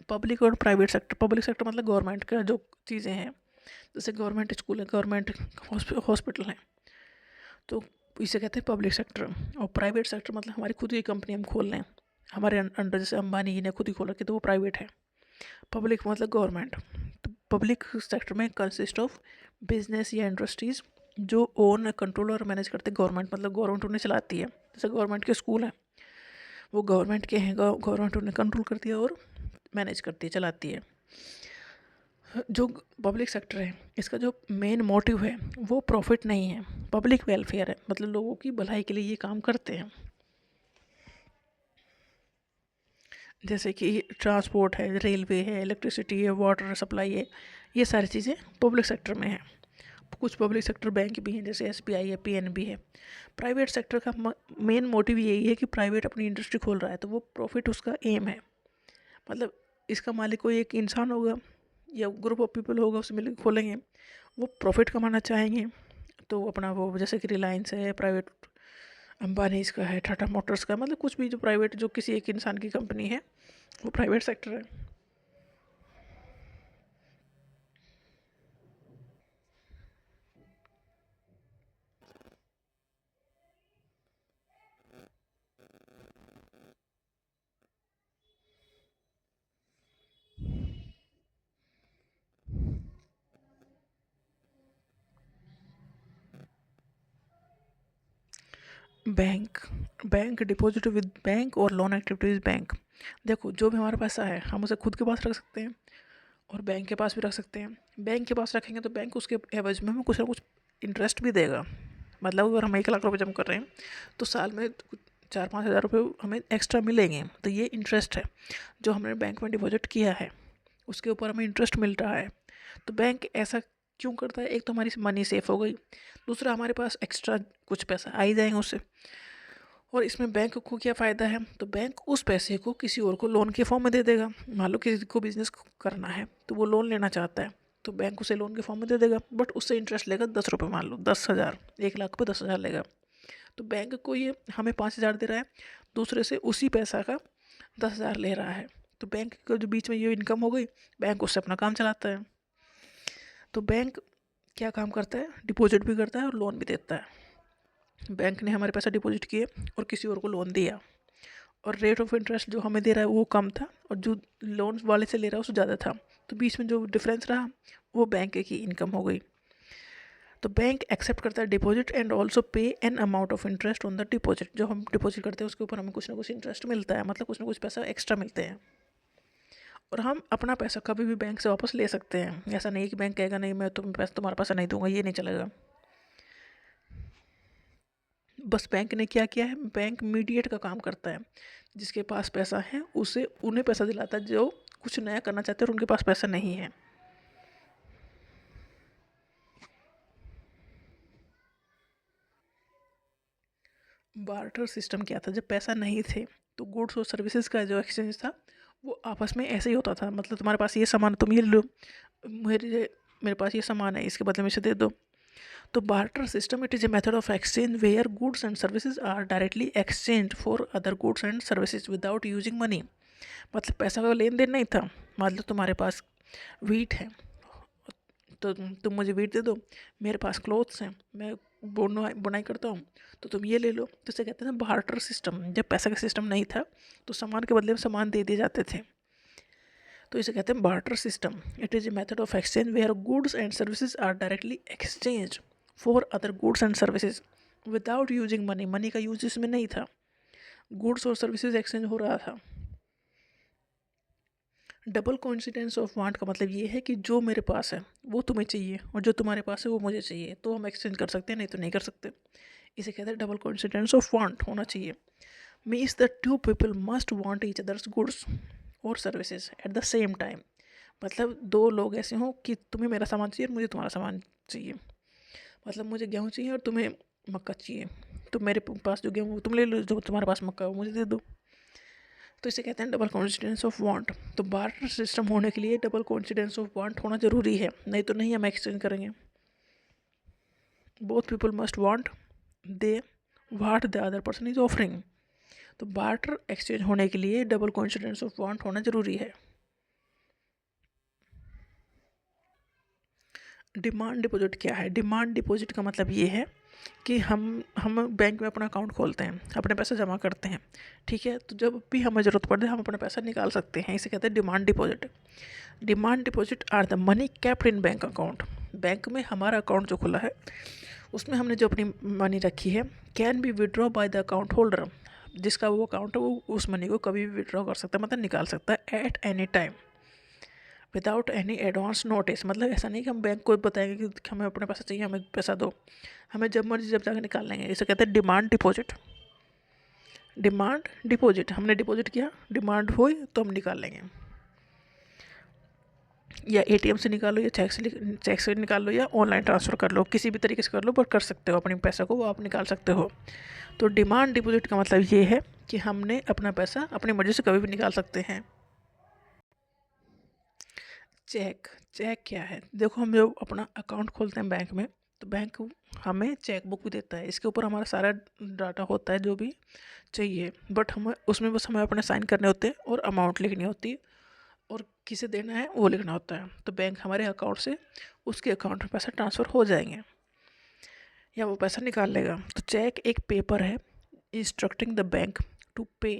पब्लिक और प्राइवेट सेक्टर, पब्लिक सेक्टर मतलब गवर्नमेंट का जो चीज़ें हैं, जैसे गवर्नमेंट स्कूल है, गवर्नमेंट हॉस्पिटल है, तो इसे कहते हैं पब्लिक सेक्टर। और प्राइवेट सेक्टर मतलब हमारी खुद की कंपनी हम खोल लें, हमारे अंडर, जैसे अंबानी ने खुद ही खोल रखी तो वो प्राइवेट है। पब्लिक मतलब गवर्नमेंट। तो पब्लिक सेक्टर में कंसिस्ट ऑफ बिजनेस या इंडस्ट्रीज जो ओन, कंट्रोल और मैनेज करते गवर्नमेंट, मतलब गवर्नमेंट उन्हें चलाती है। जैसे गवर्नमेंट के स्कूल हैं वो गवर्नमेंट के हैं, गवर्नमेंट उन्हें कंट्रोल करती है और मैनेज करती है, चलाती है। जो पब्लिक सेक्टर है इसका जो मेन मोटिव है वो प्रॉफिट नहीं है, पब्लिक वेलफेयर है, मतलब लोगों की भलाई के लिए ये काम करते हैं। जैसे कि ट्रांसपोर्ट है, रेलवे है, इलेक्ट्रिसिटी है, वाटर सप्लाई है, ये सारी चीज़ें पब्लिक सेक्टर में हैं। कुछ पब्लिक सेक्टर बैंक भी हैं, जैसे एसबीआई है, पीएनबी है। प्राइवेट सेक्टर का मेन मोटिव यही है कि प्राइवेट अपनी इंडस्ट्री खोल रहा है तो वो प्रॉफिट उसका एम है, मतलब इसका मालिक कोई एक इंसान होगा या ग्रुप ऑफ पीपल होगा, उससे मिलकर खोलेंगे, वो प्रॉफिट कमाना चाहेंगे, तो अपना वो जैसे कि रिलायंस है प्राइवेट, अंबानी इसका है, टाटा मोटर्स का, मतलब कुछ भी जो प्राइवेट, जो किसी एक इंसान की कंपनी है वो प्राइवेट सेक्टर है। Bank, bank deposit with bank और लोन एक्टिविटीज़ बैंक। देखो जो भी हमारा पैसा है हम उसे खुद के पास रख सकते हैं और बैंक के पास भी रख सकते हैं। बैंक के पास रखेंगे तो बैंक उसके एवज में हमें कुछ ना कुछ इंटरेस्ट भी देगा, मतलब अगर हम 1 लाख रुपये जमा कर रहे हैं तो साल में 4-5 हज़ार रुपये हमें एक्स्ट्रा मिलेंगे, तो ये इंटरेस्ट है जो हमने बैंक में डिपॉजिट किया है उसके ऊपर हमें इंटरेस्ट मिल रहा है। तो बैंक ऐसा क्यों करता है? एक तो हमारी मनी सेफ हो गई, दूसरा हमारे पास एक्स्ट्रा कुछ पैसा आ ही जाएंगे उससे, और इसमें बैंक को क्या फ़ायदा है, तो बैंक उस पैसे को किसी और को लोन के फॉर्म में दे देगा। मान लो किसी को बिजनेस करना है तो वो लोन लेना चाहता है, तो बैंक उसे लोन के फॉर्म में दे देगा, बट उससे इंटरेस्ट लेगा 10 रुपये, मान लो 10,000, 1 लाख पे 10,000 लेगा। तो बैंक को ये हमें 5,000 दे रहा है, दूसरे से उसी पैसा का 10,000 ले रहा है। तो बैंक का जो बीच में ये इनकम हो गई, बैंक उससे अपना काम चलाता है। तो बैंक क्या काम करता है, डिपॉजिट भी करता है और लोन भी देता है। बैंक ने हमारे पैसा डिपॉजिट किए और किसी और को लोन दिया, और रेट ऑफ इंटरेस्ट जो हमें दे रहा है वो कम था और जो लोन वाले से ले रहा है उससे ज़्यादा था, तो बीच में जो डिफरेंस रहा वो बैंक की इनकम हो गई। तो बैंक एक्सेप्ट करता है डिपॉजिट एंड ऑल्सो पे an amount of interest on the deposit. जो हम डिपॉजिट करते हैं उसके ऊपर हमें कुछ ना कुछ इंटरेस्ट मिलता है, मतलब कुछ ना कुछ पैसा एक्स्ट्रा मिलते हैं, और हम अपना पैसा कभी भी बैंक से वापस ले सकते हैं। ऐसा नहीं कि बैंक कहेगा नहीं मैं तुम्हारा पैसा नहीं दूंगा, ये नहीं चलेगा। बस बैंक ने क्या किया है, बैंक मीडिएट का काम करता है। जिसके पास पैसा है उसे उन्हें पैसा दिलाता है जो कुछ नया करना चाहते हैं और उनके पास पैसा नहीं है। बार्टर सिस्टम क्या था, जब पैसा नहीं थे तो गुड्स और सर्विसेज का जो एक्सचेंज था वो आपस में ऐसे ही होता था। मतलब तुम्हारे पास ये सामान तुम ये लो, मेरे पास ये सामान है इसके बदले में इसे दे दो। तो barter system it is a method of exchange where goods and services are directly exchange for other goods and services without using money. मतलब पैसा का लेन देन नहीं था। मान लो तुम्हारे पास वीट है तो तुम मुझे वीट दे दो, मेरे पास क्लोथ्स हैं, मैं बुनाई करता हूँ, तो तुम ये ले लो। तो इसे कहते हैं बार्टर सिस्टम। जब पैसा का सिस्टम नहीं था तो सामान के बदले में सामान दे दिए जाते थे, तो इसे कहते हैं barter system. It is a method of exchange where goods and services are directly exchange for other goods and services without using money. Money का यूज इसमें नहीं था, गुड्स और सर्विसेज एक्सचेंज हो रहा था। डबल कोइंसिडेंस ऑफ वांट का मतलब ये है कि जो मेरे पास है वो तुम्हें चाहिए और जो तुम्हारे पास है वो मुझे चाहिए, तो हम एक्सचेंज कर सकते हैं, नहीं तो नहीं कर सकते। इसे कहते हैं डबल कोइंसिडेंस ऑफ वांट होना चाहिए। Means the two people must want each others goods और services at the same time. मतलब दो लोग ऐसे हों कि तुम्हें मेरा सामान चाहिए और मुझे तुम्हारा सामान चाहिए। मतलब मुझे गेहूँ चाहिए और तुम्हें मक्का चाहिए, तो मेरे पास जो गेहूँ तुम ले लो, जो तुम्हारे पास मक्का है वो मुझे दे दो। तो इसे कहते हैं डबल कोइंसिडेंस ऑफ वांट। तो बार्टर सिस्टम होने के लिए डबल कोइंसिडेंस ऑफ वांट होना जरूरी है, नहीं तो नहीं हम एक्सचेंज करेंगे। Both people must want they what the other person is offering. तो बार्टर एक्सचेंज होने के लिए डबल कोइंसिडेंस ऑफ वांट होना जरूरी है। डिमांड डिपॉजिट क्या है? डिमांड डिपॉजिट का मतलब ये है कि हम बैंक में अपना अकाउंट खोलते हैं, अपने पैसे जमा करते हैं, ठीक है। तो जब भी हमें ज़रूरत पड़े हम अपना पैसा निकाल सकते हैं, इसे कहते हैं demand deposit. Demand deposit are the money kept in bank account. Bank में हमारा अकाउंट जो खुला है उसमें हमने जो अपनी मनी रखी है can be withdraw by the account holder. जिसका वो अकाउंट है वो उस मनी को कभी भी विड्रॉ कर सकता है, मतलब निकाल सकता है at any time without any advance notice. मतलब ऐसा नहीं कि हम बैंक को बताएंगे कि हमें अपने पैसा चाहिए, हमें पैसा दो, हमें जब मर्जी जब जाकर निकाल लेंगे। इसे कहते हैं डिमांड डिपॉजिट। डिमांड डिपॉजिट, हमने डिपॉजिट किया, डिमांड हुई तो हम निकाल लेंगे। या एटीएम से निकालो या चेक से निकाल लो या ऑनलाइन ट्रांसफ़र कर लो, किसी भी तरीके से कर लो, पर कर सकते हो अपने पैसा को वो आप निकाल सकते हो। तो डिमांड डिपॉजिट का मतलब ये है कि हमने अपना पैसा अपनी मर्जी से कभी भी निकाल सकते हैं। चेक, चेक क्या है? देखो हम जब अपना अकाउंट खोलते हैं बैंक में तो बैंक हमें चेक बुक भी देता है, इसके ऊपर हमारा सारा डाटा होता है जो भी चाहिए, बट हमें उसमें बस हमें अपने साइन करने होते हैं और अमाउंट लिखनी होती है और किसे देना है वो लिखना होता है। तो बैंक हमारे अकाउंट से उसके अकाउंट में पैसा ट्रांसफ़र हो जाएंगे या वो पैसा निकाल लेगा। तो चेक एक पेपर है इंस्ट्रक्टिंग द बैंक टू पे।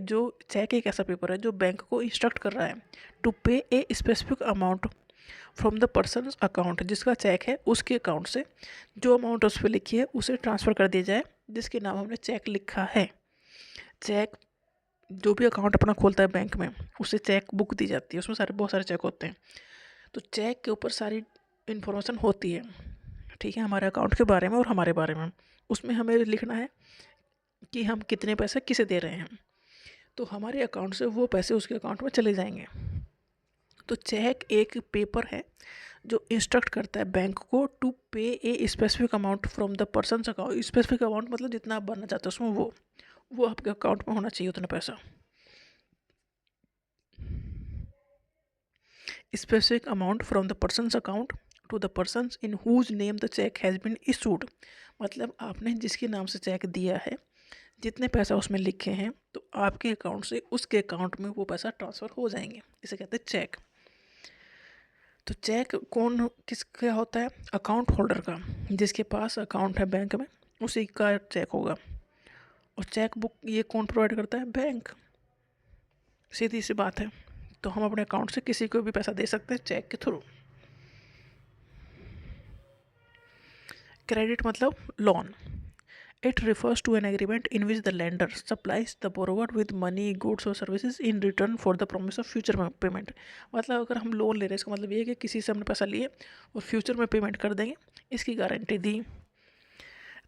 जो चेक एक ऐसा पेपर है जो बैंक को इंस्ट्रक्ट कर रहा है टू पे a specific amount from the person account. जिसका चेक है उसके अकाउंट से जो अमाउंट उस पर लिखी है उसे ट्रांसफ़र कर दिया जाए जिसके नाम हमने चेक लिखा है। चेक जो भी अकाउंट अपना खोलता है बैंक में उसे चेक बुक दी जाती है, उसमें बहुत सारे चेक होते हैं। तो चेक के ऊपर सारी इन्फॉर्मेशन होती है, ठीक है, हमारे अकाउंट के बारे में और हमारे बारे में। उसमें हमें लिखना है कि हम कितने पैसे किसे दे रहे हैं, तो हमारे अकाउंट से वो पैसे उसके अकाउंट में चले जाएंगे। तो चेक एक पेपर है जो इंस्ट्रक्ट करता है बैंक को टू पे a specific amount from the person account. Specific amount मतलब जितना आप भरना चाहते हो उसमें वो, वो आपके अकाउंट में होना चाहिए उतना पैसा। Specific amount from the person's account to the persons in whose name the cheque has been issued, मतलब आपने जिसके नाम से चेक दिया है, जितने पैसा उसमें लिखे हैं, तो आपके अकाउंट से उसके अकाउंट में वो पैसा ट्रांसफ़र हो जाएंगे। इसे कहते हैं चेक। तो चेक कौन किसका होता है? अकाउंट होल्डर का, जिसके पास अकाउंट है बैंक में, उसी का चेक होगा। और चेक बुक ये कौन प्रोवाइड करता है? बैंक। सीधी सी बात है। तो हम अपने अकाउंट से किसी को भी पैसा दे सकते हैं चेक के थ्रू। क्रेडिट मतलब loan. It refers to an agreement in which the lender supplies the borrower with money, goods or services in return for the promise of future payment। मतलब अगर हम लोन ले रहे हैं, इसका मतलब ये है कि किसी से हमने पैसा लिए और फ्यूचर में पेमेंट कर देंगे, इसकी गारंटी दी।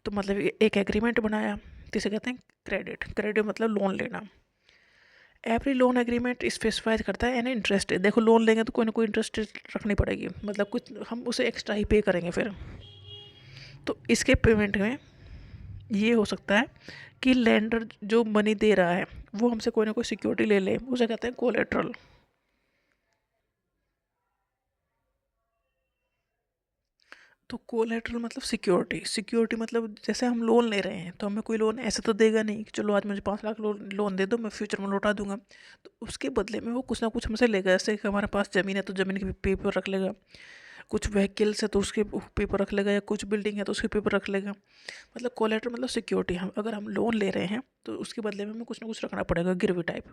तो मतलब एक एग्रीमेंट बनाया, तो इसे कहते हैं क्रेडिट। क्रेडिट मतलब लोन लेना। एवरी लोन एग्रीमेंट स्पेसिफाइज करता है एन इंटरेस्ट। देखो लोन लेंगे तो कोई ना कोई इंटरेस्ट रखनी पड़ेगी, मतलब कुछ हम उसे एक्स्ट्रा ही पे करेंगे फिर। तो इसके पेमेंट में ये हो सकता है कि लैंडर जो मनी दे रहा है वो हमसे कोई ना कोई सिक्योरिटी ले ले, उसे कहते हैं कोलेट्रल। तो कोलेट्रल मतलब सिक्योरिटी। सिक्योरिटी मतलब जैसे हम लोन ले रहे हैं तो हमें कोई लोन ऐसे तो देगा नहीं कि चलो आज मुझे 5 लाख लोन दे दो, मैं फ्यूचर में लौटा दूंगा। तो उसके बदले में वो कुछ ना कुछ हमसे लेगा। जैसे कि हमारे पास ज़मीन है तो ज़मीन के पेपर रख लेगा, कुछ व्हीकल्स है तो उसके पेपर रख लेगा, या कुछ बिल्डिंग है तो उसके पेपर रख लेगा। मतलब कोलेट्रल मतलब सिक्योरिटी। हम अगर हम लोन ले रहे हैं तो उसके बदले में हमें कुछ ना कुछ रखना पड़ेगा, गिरवी टाइप।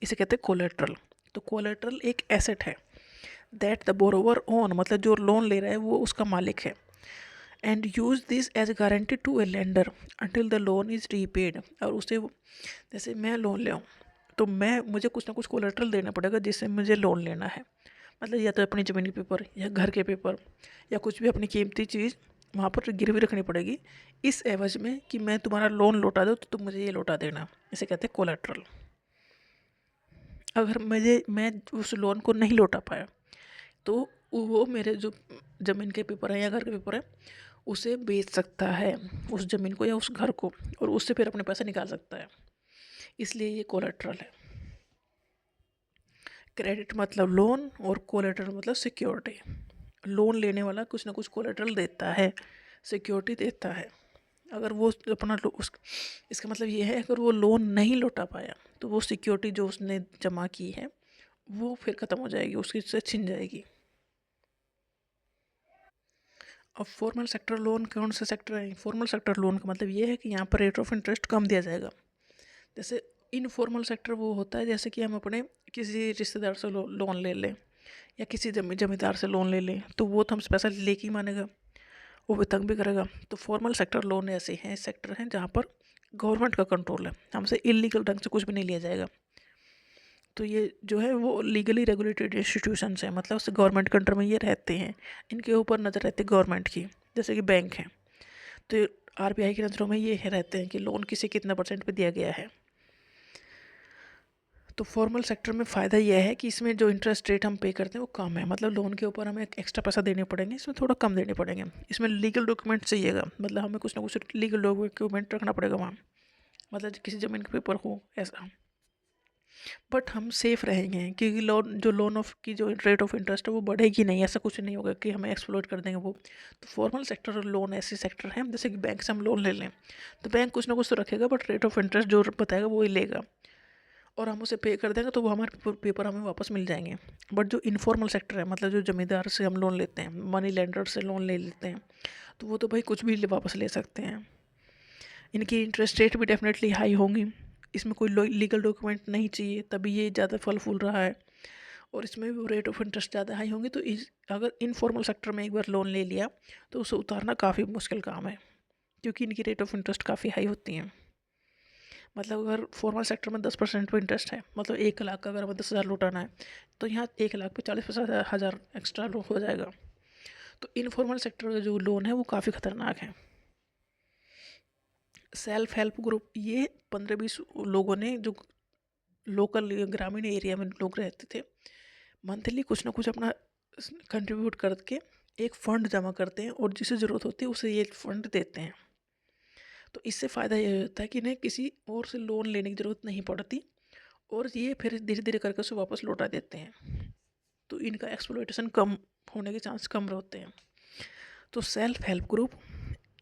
इसे कहते हैं कोलेट्रल। तो कोलेट्रल एक एसेट है दैट द बोरोवर ओन, मतलब जो लोन ले रहा है वो उसका मालिक है। And use this as guarantee to a lender until the loan is repaid. और उसे जैसे मैं लोन ले आऊँ तो मुझे कुछ ना कुछ कोलेट्रल देना पड़ेगा जिससे मुझे लोन लेना है। मतलब या तो अपनी ज़मीन के पेपर या घर के पेपर या कुछ भी अपनी कीमती चीज़ वहाँ पर गिरवी रखनी पड़ेगी, इस एवज में कि मैं तुम्हारा लोन लौटा दूँ तो तुम मुझे ये लौटा देना। इसे कहते हैं कोलेट्रल। अगर मैं उस लोन को नहीं लौटा पाया तो वो मेरे जो ज़मीन के पेपर हैं या घर के पेपर हैं उसे बेच सकता है, उस ज़मीन को या उस घर को, और उससे फिर अपने पैसे निकाल सकता है। इसलिए ये कोलेट्रल है। क्रेडिट मतलब लोन और कोलेट्रल मतलब सिक्योरिटी। लोन लेने वाला कुछ ना कुछ कोलेट्रल देता है, सिक्योरिटी देता है। अगर वो अपना इसका मतलब ये है अगर वो लोन नहीं लौटा पाया तो वो सिक्योरिटी जो उसने जमा की है वो फिर ख़त्म हो जाएगी, उसकी से छिन जाएगी। अब फॉर्मल सेक्टर लोन कौन से सेक्टर है? फॉर्मल सेक्टर लोन का मतलब ये है कि यहाँ पर रेट ऑफ इंटरेस्ट कम दिया जाएगा। जैसे इनफॉर्मल सेक्टर वो होता है जैसे कि हम अपने किसी रिश्तेदार से लोन ले लें या किसी जमींदार से लोन ले लें, तो वो तो हमसे पैसा लेके ही मानेगा, वो भी तंग भी करेगा। तो फॉर्मल सेक्टर लोन ऐसे हैं सेक्टर हैं जहाँ पर गवर्नमेंट का कंट्रोल है, हमसे इलीगल ढंग से कुछ भी नहीं लिया जाएगा। तो ये जो है वो लीगली रेगुलेटेड इंस्टीट्यूशंस हैं, मतलब उस गवर्नमेंट के अंडर में ये रहते हैं, इनके ऊपर नज़र रहती है गवर्नमेंट की। जैसे कि बैंक है तो आरबीआई की नज़रों में ये रहते हैं कि लोन किसे कितना परसेंट पे दिया गया है। तो फॉर्मल सेक्टर में फ़ायदा यह है कि इसमें जो इंटरेस्ट रेट हम पे करते हैं वो कम है, मतलब लोन के ऊपर हमें एक्स्ट्रा पैसा देने पड़ेंगे, इसमें थोड़ा कम देने पड़ेंगे। इसमें लीगल डॉक्यूमेंट चाहिएगा, मतलब हमें कुछ ना कुछ लीगल डॉक्यूमेंट रखना पड़ेगा वहाँ, मतलब किसी ज़मीन के पेपर हो ऐसा। बट हम सेफ़ रहेंगे क्योंकि लोन ऑफ की जो रेट ऑफ इंटरेस्ट है वो बढ़ेगी नहीं, ऐसा कुछ नहीं होगा कि हमें एक्सप्लोर कर देंगे वो। तो फॉर्मल सेक्टर लोन ऐसे सेक्टर हैं जैसे कि बैंक से हम लोन ले लें तो बैंक कुछ ना कुछ तो रखेगा, बट रेट ऑफ इंटरेस्ट जो बताएगा वो ही लेगा, और हम उसे पे कर देंगे तो वो हमारे पेपर हमें वापस मिल जाएंगे। बट जो इनफॉर्मल सेक्टर है, मतलब जो ज़मींदार से हम लोन लेते हैं, मनी लेंडर से लोन ले लेते हैं, तो वो तो भाई कुछ भी वापस ले सकते हैं। इनकी इंटरेस्ट रेट भी डेफिनेटली हाई होंगी। इसमें कोई लीगल डॉक्यूमेंट नहीं चाहिए तभी ये ज़्यादा फल फूल रहा है, और इसमें भी रेट ऑफ इंटरेस्ट ज़्यादा हाई होंगे। तो अगर इनफॉर्मल सेक्टर में एक बार लोन ले लिया तो उसे उतारना काफ़ी मुश्किल काम है, क्योंकि इनकी रेट ऑफ इंटरेस्ट काफ़ी हाई होती हैं। मतलब अगर फॉर्मल सेक्टर में 10% पे इंटरेस्ट है, मतलब 1 लाख का अगर हमें 10,000 लौटाना है तो यहाँ 1 लाख पे 40-50 हज़ार एक्स्ट्रा लोन हो जाएगा। तो इनफॉर्मल सेक्टर का जो लोन है वो काफ़ी ख़तरनाक है। सेल्फ हेल्प ग्रुप, ये 15-20 लोगों ने जो लोकल ग्रामीण एरिया में लोग रहते थे, मंथली कुछ ना कुछ अपना कंट्रीब्यूट करके एक फ़ंड जमा करते हैं और जिसे ज़रूरत होती है उसे ये फ़ंड देते हैं। तो इससे फ़ायदा ये होता है कि इन्हें किसी और से लोन लेने की ज़रूरत नहीं पड़ती और ये फिर धीरे धीरे करके उसे वापस लौटा देते हैं, तो इनका एक्सप्लॉइटेशन कम होने के चांस कम रहते हैं। तो सेल्फ हेल्प ग्रुप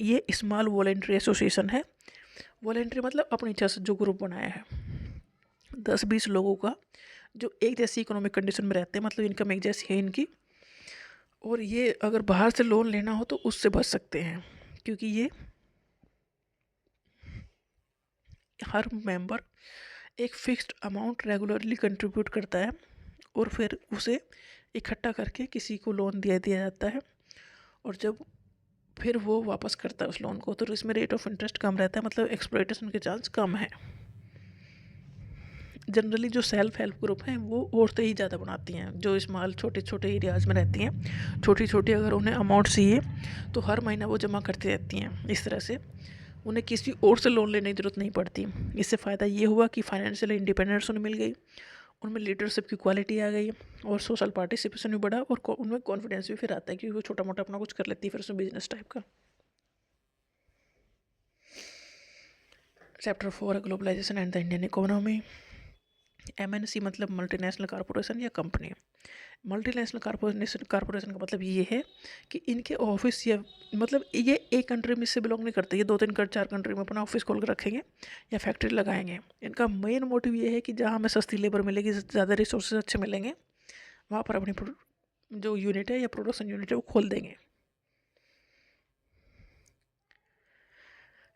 ये स्मॉल वॉलेंट्री एसोसिएशन है। वॉलेंट्री मतलब अपनी इच्छा से जो ग्रुप बनाया है 10-20 लोगों का, जो एक जैसी इकोनॉमिक कंडीशन में रहते हैं, मतलब इनकम एक जैसी है इनकी, और ये अगर बाहर से लोन लेना हो तो उससे बच सकते हैं, क्योंकि ये हर मेंबर एक फिक्स्ड अमाउंट रेगुलरली कंट्रीब्यूट करता है और फिर उसे इकट्ठा करके किसी को लोन दिया दिया जाता है, और जब फिर वो वापस करता है उस लोन को, तो इसमें रेट ऑफ इंटरेस्ट कम रहता है, मतलब एक्सप्लॉइटेशन के चांस कम है। जनरली जो सेल्फ हेल्प ग्रुप हैं वो औरतें ही ज़्यादा बनाती हैं, जो स्मॉल छोटे छोटे एरियाज़ में रहती हैं, छोटी छोटी अगर उन्हें अमाउंट चाहिए तो हर महीना वो जमा करती रहती हैं। इस तरह से उन्हें किसी और से लोन लेने की ज़रूरत नहीं पड़ती। इससे फ़ायदा ये हुआ कि फाइनेंशियल इंडिपेंडेंस उन्हें मिल गई, उनमें लीडरशिप की क्वालिटी आ गई और सोशल पार्टिसिपेशन भी बढ़ा, और उनमें कॉन्फिडेंस भी फिर आता है क्योंकि वो छोटा मोटा अपना कुछ कर लेती है फिर उसमें बिजनेस टाइप का। चैप्टर 4 है globalisation and the Indian economy. MNC मतलब मल्टीनेशनल कॉरपोरेशन या कंपनी। मल्टीनेशनल कॉरपोरेशन का मतलब ये है कि इनके ऑफिस या मतलब ये एक कंट्री में से बिलोंग नहीं करते, ये 2-3-4 कंट्री में अपना ऑफिस खोल कर रखेंगे या फैक्ट्री लगाएंगे। इनका मेन मोटिव ये है कि जहाँ हमें सस्ती लेबर मिलेगी, ज़्यादा रिसोर्सेज अच्छे मिलेंगे, वहाँ पर अपनी जो यूनिट है या प्रोडक्शन यूनिट है वो खोल देंगे।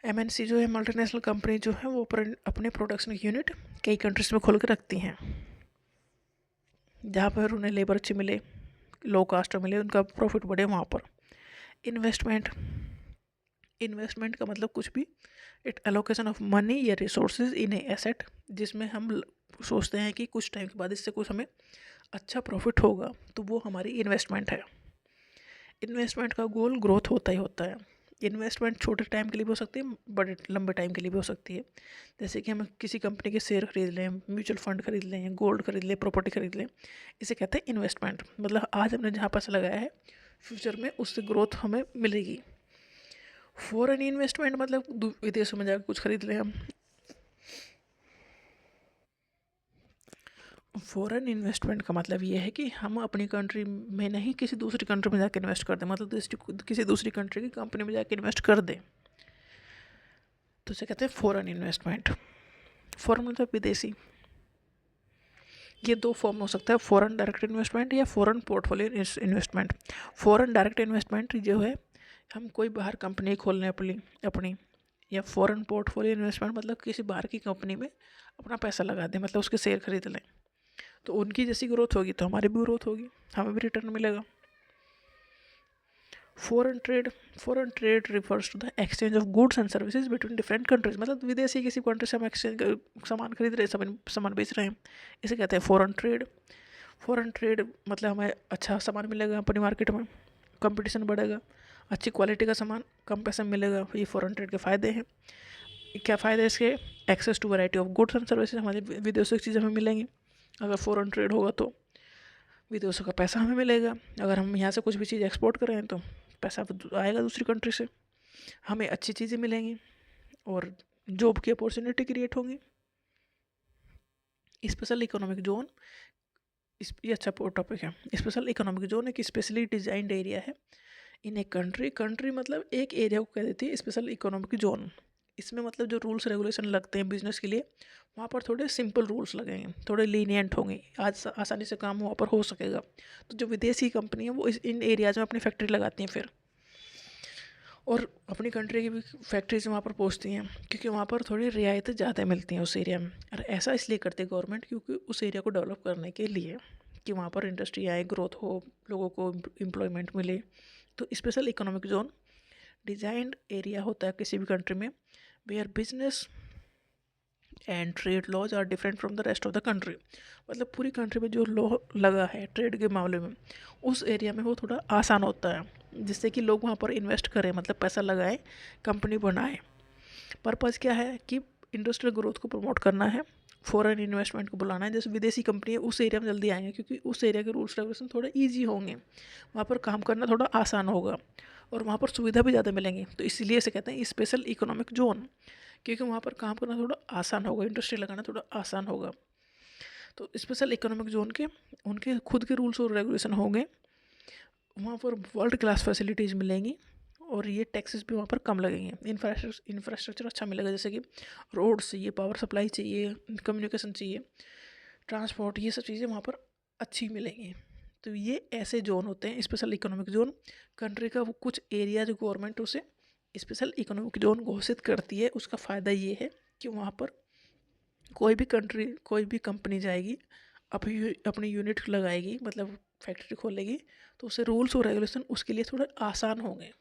MNC जो है मल्टीनेशनल कंपनी जो है वो अपने प्रोडक्शन यूनिट कई कंट्रीज में खोल कर रखती हैं, जहाँ पर उन्हें लेबर अच्छी मिले, लो कास्ट में मिले, उनका प्रॉफिट बढ़े वहाँ पर। इन्वेस्टमेंट का मतलब कुछ भी, इट एलोकेशन ऑफ मनी या रिसोर्सेज इन ए एसेट, जिसमें हम सोचते हैं कि कुछ टाइम के बाद इससे कुछ हमें अच्छा प्रॉफिट होगा, तो वो हमारी इन्वेस्टमेंट है। इन्वेस्टमेंट का गोल ग्रोथ होता ही होता है। इन्वेस्टमेंट छोटे टाइम के लिए भी हो सकती है, बड़े लंबे टाइम के लिए भी हो सकती है। जैसे कि हम किसी कंपनी के शेयर खरीद लें, म्यूचुअल फंड खरीद लें, गोल्ड खरीद लें, प्रॉपर्टी खरीद लें, इसे कहते हैं इन्वेस्टमेंट। मतलब आज हमने जहाँ पैसा लगाया है फ्यूचर में उससे ग्रोथ हमें मिलेगी। फॉरेन इन्वेस्टमेंट मतलब विदेशों में जाकर कुछ खरीद लें हम। फॉरेन इन्वेस्टमेंट का मतलब ये है कि हम अपनी कंट्री में नहीं किसी दूसरी कंट्री में जाकर इन्वेस्ट कर दें, मतलब किसी दूसरी कंट्री की कंपनी में जाकर इन्वेस्ट कर दें, तो उसे कहते हैं फॉरेन इन्वेस्टमेंट। फॉरेन मतलब विदेशी। ये दो फॉर्म हो सकता है, फॉरेन डायरेक्ट इन्वेस्टमेंट या foreign portfolio investment. Foreign direct investment जो है हम कोई बाहर कंपनी खोल लें अपनी, या फॉरेन पोर्टफोलियो इन्वेस्टमेंट मतलब किसी बाहर की कंपनी में अपना पैसा लगा दें, मतलब उसके शेयर खरीद लें, तो उनकी जैसी ग्रोथ होगी तो हमारी भी ग्रोथ होगी, हमें भी रिटर्न मिलेगा। Foreign trade refers to the exchange of goods and services between different countries, मतलब विदेशी किसी कंट्री से हम एक्सचेंज सामान खरीद रहे हैं, सामान बेच रहे हैं, इसे कहते हैं फॉरेन ट्रेड। फॉरेन ट्रेड मतलब हमें अच्छा सामान मिलेगा अपनी मार्केट में, कंपटीशन बढ़ेगा, अच्छी क्वालिटी का सामान कम पैसे में मिलेगा, ये फॉरेन ट्रेड के फ़ायदे हैं। क्या फ़ायदे इसके? Access to variety of goods and services, हमारी विदेशों की चीज़ें हमें मिलेंगी अगर फॉरेन ट्रेड होगा, तो विदेशों का पैसा हमें मिलेगा। अगर हम यहाँ से कुछ भी चीज़ एक्सपोर्ट कर रहे हैं तो पैसा आएगा दूसरी कंट्री से, हमें अच्छी चीज़ें मिलेंगी और जॉब की अपॉर्चुनिटी क्रिएट होंगी। स्पेशल इकोनॉमिक जोन, ये अच्छा टॉपिक है। स्पेशल इकोनॉमिक जोन एक स्पेशली डिजाइंड एरिया है इन ए कंट्री मतलब एक एरिया को कह देती है स्पेशल इकोनॉमिक जोन। इसमें मतलब जो रूल्स रेगुलेशन लगते हैं बिजनेस के लिए, वहाँ पर थोड़े सिंपल रूल्स लगेंगे, थोड़े लीनियंट होंगे, आज आसानी से काम वहाँ पर हो सकेगा। तो जो विदेशी कंपनी है वो इन एरियाज़ में अपनी फैक्ट्री लगाती हैं फिर, और अपनी कंट्री की भी फैक्ट्रीज वहाँ पर पहुँचती हैं, क्योंकि वहाँ पर थोड़ी रियायतें ज़्यादा मिलती हैं उस एरिया में। और ऐसा इसलिए करती है गवर्नमेंट क्योंकि उस एरिया को डेवलप करने के लिए, कि वहाँ पर इंडस्ट्री आए, ग्रोथ हो, लोगों को एम्प्लॉयमेंट मिले। तो special economic zone designed area होता है किसी भी कंट्री में where business and trade laws are different from the rest of the country. मतलब पूरी कंट्री में जो लॉ लगा है ट्रेड के मामले में, उस एरिया में वो थोड़ा आसान होता है, जिससे कि लोग वहाँ पर इन्वेस्ट करें, मतलब पैसा लगाएं, कंपनी बनाएं। पर्पज़ क्या है कि इंडस्ट्रियल ग्रोथ को प्रमोट करना है, फॉरेन इन्वेस्टमेंट को बुलाना है, जैसे विदेशी कंपनी है उस एरिया में जल्दी आएंगे क्योंकि उस एरिया के रूल्स रेगुलेशन थोड़े ईजी होंगे, वहाँ पर काम करना थोड़ा आसान होगा, और वहाँ पर सुविधा भी ज़्यादा मिलेंगी। तो इसीलिए इसे कहते हैं स्पेशल इकोनॉमिक जोन, क्योंकि वहाँ पर काम करना थोड़ा आसान होगा, इंडस्ट्री लगाना थोड़ा आसान होगा। तो स्पेशल इकोनॉमिक जोन के उनके खुद के रूल्स और रेगुलेशन होंगे, वहाँ पर वर्ल्ड क्लास फैसिलिटीज़ मिलेंगी और ये टैक्सेस भी वहाँ पर कम लगेंगे। इंफ्रास्ट्रक्चर अच्छा मिलेगा, जैसे कि रोड्स चाहिए, पावर सप्लाई चाहिए, कम्युनिकेशन चाहिए, ट्रांसपोर्ट, ये सब चीज़ें वहाँ पर अच्छी मिलेंगी। तो ये ऐसे जोन होते हैं स्पेशल इकोनॉमिक जोन। कंट्री का वो कुछ एरिया जो गवर्नमेंट उसे स्पेशल इकोनॉमिक जोन घोषित करती है, उसका फ़ायदा ये है कि वहाँ पर कोई भी कंट्री, कोई भी कंपनी जाएगी, अपनी यूनिट लगाएगी, मतलब फैक्ट्री खोलेगी, तो उसे रूल्स और रेगुलेशन उसके लिए थोड़े आसान होंगे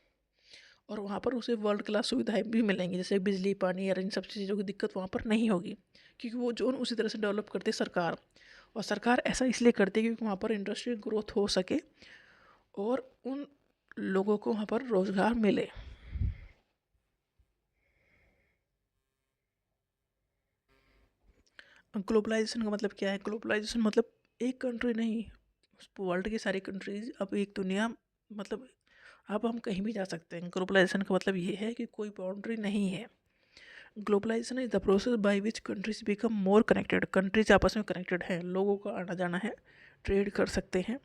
और वहाँ पर उसे वर्ल्ड क्लास सुविधाएं भी मिलेंगी, जैसे बिजली, पानी और इन सब चीज़ों की दिक्कत वहाँ पर नहीं होगी, क्योंकि वो जोन उसी तरह से डेवलप करती है सरकार। और सरकार ऐसा इसलिए करती है क्योंकि वहाँ पर इंडस्ट्री ग्रोथ हो सके और उन लोगों को वहाँ पर रोज़गार मिले। ग्लोबलाइजेशन का मतलब क्या है? ग्लोबलाइजेशन मतलब एक कंट्री नहीं, वर्ल्ड की सारी कंट्रीज, अब एक दुनिया, मतलब अब हम कहीं भी जा सकते हैं। ग्लोबलाइजेशन का मतलब ये है कि कोई बाउंड्री नहीं है। Globalisation is the process by which countries become more connected. Countries आपस में कनेक्टेड हैं, लोगों का आना जाना है, ट्रेड कर सकते हैं,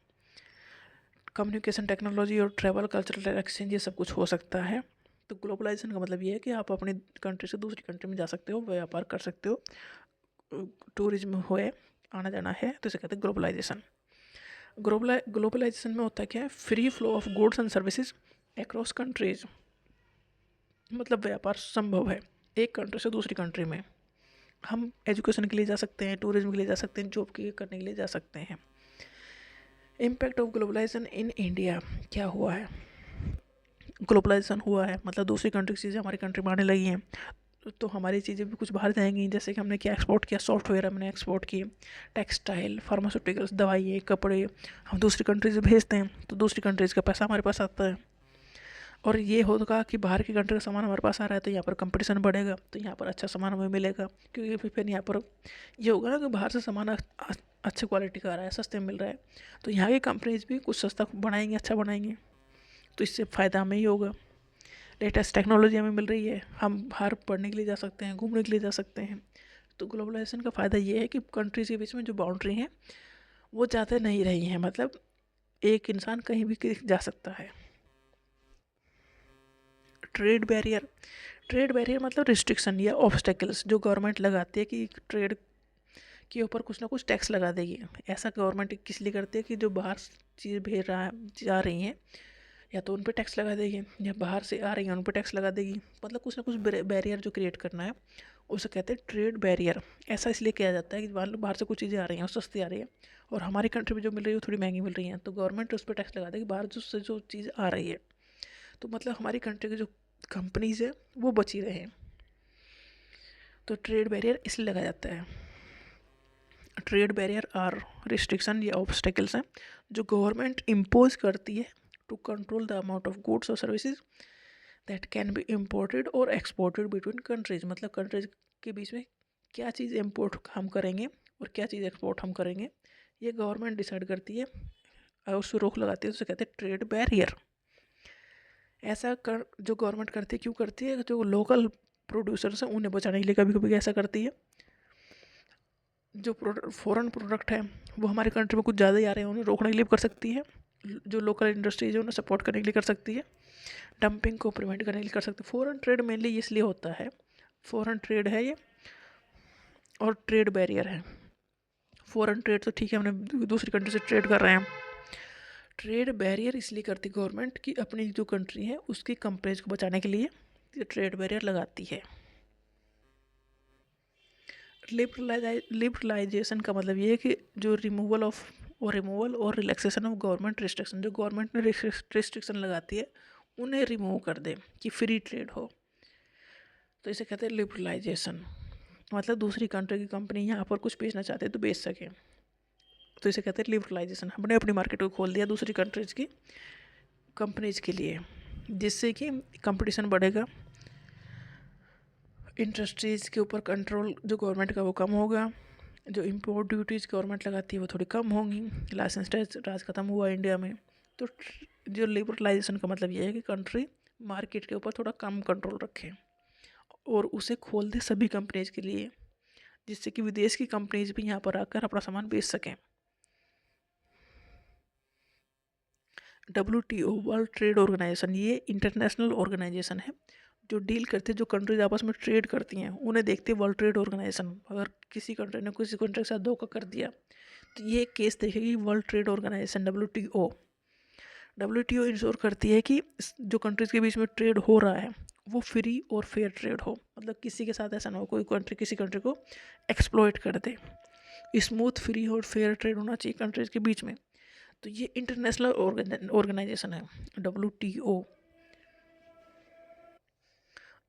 कम्युनिकेशन टेक्नोलॉजी और ट्रैवल, कल्चरल एक्सचेंज, ये सब कुछ हो सकता है। तो ग्लोबलाइजेशन का मतलब ये है कि आप अपनी कंट्री से दूसरी कंट्री में जा सकते हो, व्यापार कर सकते हो, टूरिज्म होए, आना जाना है, तो इसे कहते हैं ग्लोबलाइजेशन। ग्लोबलाइजेशन में होता है क्या है? Free flow of goods and services across countries, मतलब व्यापार संभव है एक कंट्री से दूसरी कंट्री में। हम एजुकेशन के लिए जा सकते हैं, टूरिज्म के लिए जा सकते हैं, जॉब के करने के लिए जा सकते हैं। Impact of globalisation in India क्या हुआ है? ग्लोबलाइजेशन हुआ है मतलब दूसरी कंट्री की चीज़ें हमारी कंट्री में आने लगी हैं, तो हमारी चीज़ें भी कुछ बाहर जाएंगी। जैसे कि हमने क्या एक्सपोर्ट किया? सॉफ्टवेयर हमने एक्सपोर्ट किए, टेक्सटाइल, फार्मास्यूटिकल्स, दवाइयाँ, कपड़े हम दूसरी कंट्रीज में भेजते हैं, तो दूसरी कंट्रीज़ का पैसा हमारे पास आता है। और ये होगा कि बाहर की कंट्री का सामान हमारे पास आ रहा है, तो यहाँ पर कंपटीशन बढ़ेगा, तो यहाँ पर अच्छा सामान हमें मिलेगा, क्योंकि फिर यहाँ पर ये होगा ना कि बाहर से सामान अच्छी क्वालिटी का आ रहा है, सस्ते में मिल रहा है, तो यहाँ की कंपनीज भी कुछ सस्ता बनाएंगे, अच्छा बनाएंगे, तो इससे फ़ायदा हमें ही होगा। लेटेस्ट टेक्नोलॉजी हमें मिल रही है, हम बाहर पढ़ने के लिए जा सकते हैं, घूमने के लिए जा सकते हैं। तो ग्लोबलाइजेशन का फ़ायदा ये है कि कंट्रीज़ के बीच में जो बाउंड्री हैं वो ज़्यादा नहीं रही हैं, मतलब एक इंसान कहीं भी जा सकता है। ट्रेड बैरियर मतलब रिस्ट्रिक्शन या ऑब्स्टेकल्स जो गवर्नमेंट लगाती है कि ट्रेड के ऊपर कुछ ना कुछ टैक्स लगा देगी। ऐसा गवर्नमेंट किस लिए करती है कि जो बाहर चीज़ भेज रहा है, जा रही हैं, या तो उन पर टैक्स लगा देगी, या बाहर से आ रही हैं उन पर टैक्स लगा देगी, मतलब कुछ ना कुछ बैरियर जो क्रिएट करना है, उसे कहते हैं ट्रेड बैरियर। ऐसा इसलिए किया जाता है कि मान लो बाहर से कुछ चीज़ें आ रही हैं और सस्ती आ रही है, और हमारी कंट्री में जो मिल रही है वो थोड़ी महंगी मिल रही है, तो गवर्नमेंट उस पर टैक्स लगा देगी बाहर जो चीज़ आ रही है, तो मतलब हमारी कंट्री की जो कंपनीज है वो बची रहे। तो ट्रेड बैरियर इसलिए लगाया जाता है। ट्रेड बैरियर आर रिस्ट्रिक्शन या ऑब्स्टेकल्स हैं जो गवर्नमेंट इम्पोज करती है to control the amount of goods और services that can be imported और एक्सपोर्टेड बिटवीन कंट्रीज। मतलब कंट्रीज के बीच में क्या चीज़ इम्पोर्ट हम करेंगे और क्या चीज़ एक्सपोर्ट हम करेंगे, ये गवर्नमेंट डिसाइड करती है और उससे रोक लगाती है, उसे कहते हैं ट्रेड बैरियर। ऐसा कर जो गवर्नमेंट करती है, क्यों करती है? जो लोकल प्रोड्यूसर्स हैं उन्हें बचाने के लिए कभी कभी ऐसा करती है। जो फॉरेन प्रोडक्ट है वो हमारे कंट्री में कुछ ज़्यादा ही आ रहे हैं, उन्हें रोकने के लिए कर सकती है। जो लोकल इंडस्ट्रीज है उन्हें सपोर्ट करने के लिए कर सकती है। डंपिंग को प्रिवेंट करने के लिए कर सकते हैं। फॉरेन ट्रेड मेनली इसलिए होता है, फॉरेन ट्रेड है ये, और ट्रेड बैरियर है। फॉरेन ट्रेड तो ठीक है, हमने दूसरी कंट्री से ट्रेड कर रहे हैं। ट्रेड बैरियर इसलिए करती गवर्नमेंट कि अपनी जो कंट्री है उसकी कंपनीज को बचाने के लिए ये ट्रेड बैरियर लगाती है। लिबरलाइजेशन का मतलब ये है कि जो रिमूवल और रिलैक्सेशन ऑफ गवर्नमेंट रिस्ट्रिक्शन, जो गवर्नमेंट ने रिस्ट्रिक्शन लगाती है उन्हें रिमूव कर दे कि फ्री ट्रेड हो, तो इसे कहते हैं लिबरलाइजेशन। मतलब दूसरी कंट्री की कंपनी यहाँ पर कुछ बेचना चाहते हैं तो बेच सके, तो इसे कहते हैं लिबरलाइजेशन। हमने अपनी मार्केट को खोल दिया दूसरी कंट्रीज की कंपनीज के लिए, जिससे कि कंपटीशन बढ़ेगा, इंडस्ट्रीज़ के ऊपर कंट्रोल जो गवर्नमेंट का वो कम होगा, जो इम्पोर्ट ड्यूटीज़ गवर्नमेंट लगाती है वो थोड़ी कम होंगी, लाइसेंस राज ख़त्म हुआ इंडिया में। तो जो लिबरलाइजेशन का मतलब ये है कि कंट्री मार्केट के ऊपर थोड़ा कम कंट्रोल रखे और उसे खोल दे सभी कंपनीज के लिए, जिससे कि विदेश की कंपनीज भी यहाँ पर आकर अपना सामान बेच सकें। WTO वर्ल्ड ट्रेड ऑर्गेनाइजेशन, ये इंटरनेशनल ऑर्गेनाइजेशन है जो डील करते हैं, जो कंट्रीज आपस में ट्रेड करती हैं उन्हें देखते हैं वर्ल्ड ट्रेड ऑर्गेनाइजेशन। अगर किसी कंट्री ने किसी कंट्री के साथ धोखा कर दिया तो ये केस देखेगी World Trade Organisation WTO। WTO ensure करती है कि जो कंट्रीज के बीच में ट्रेड हो रहा है वो फ्री और फेयर ट्रेड हो, मतलब किसी के साथ ऐसा ना हो कोई कंट्री किसी कंट्री को एक्सप्लॉइट कर दे। स्मूथ, फ्री और फेयर ट्रेड होना चाहिए कंट्रीज के बीच में। तो ये इंटरनेशनल ऑर्गेनाइजेशन है WTO।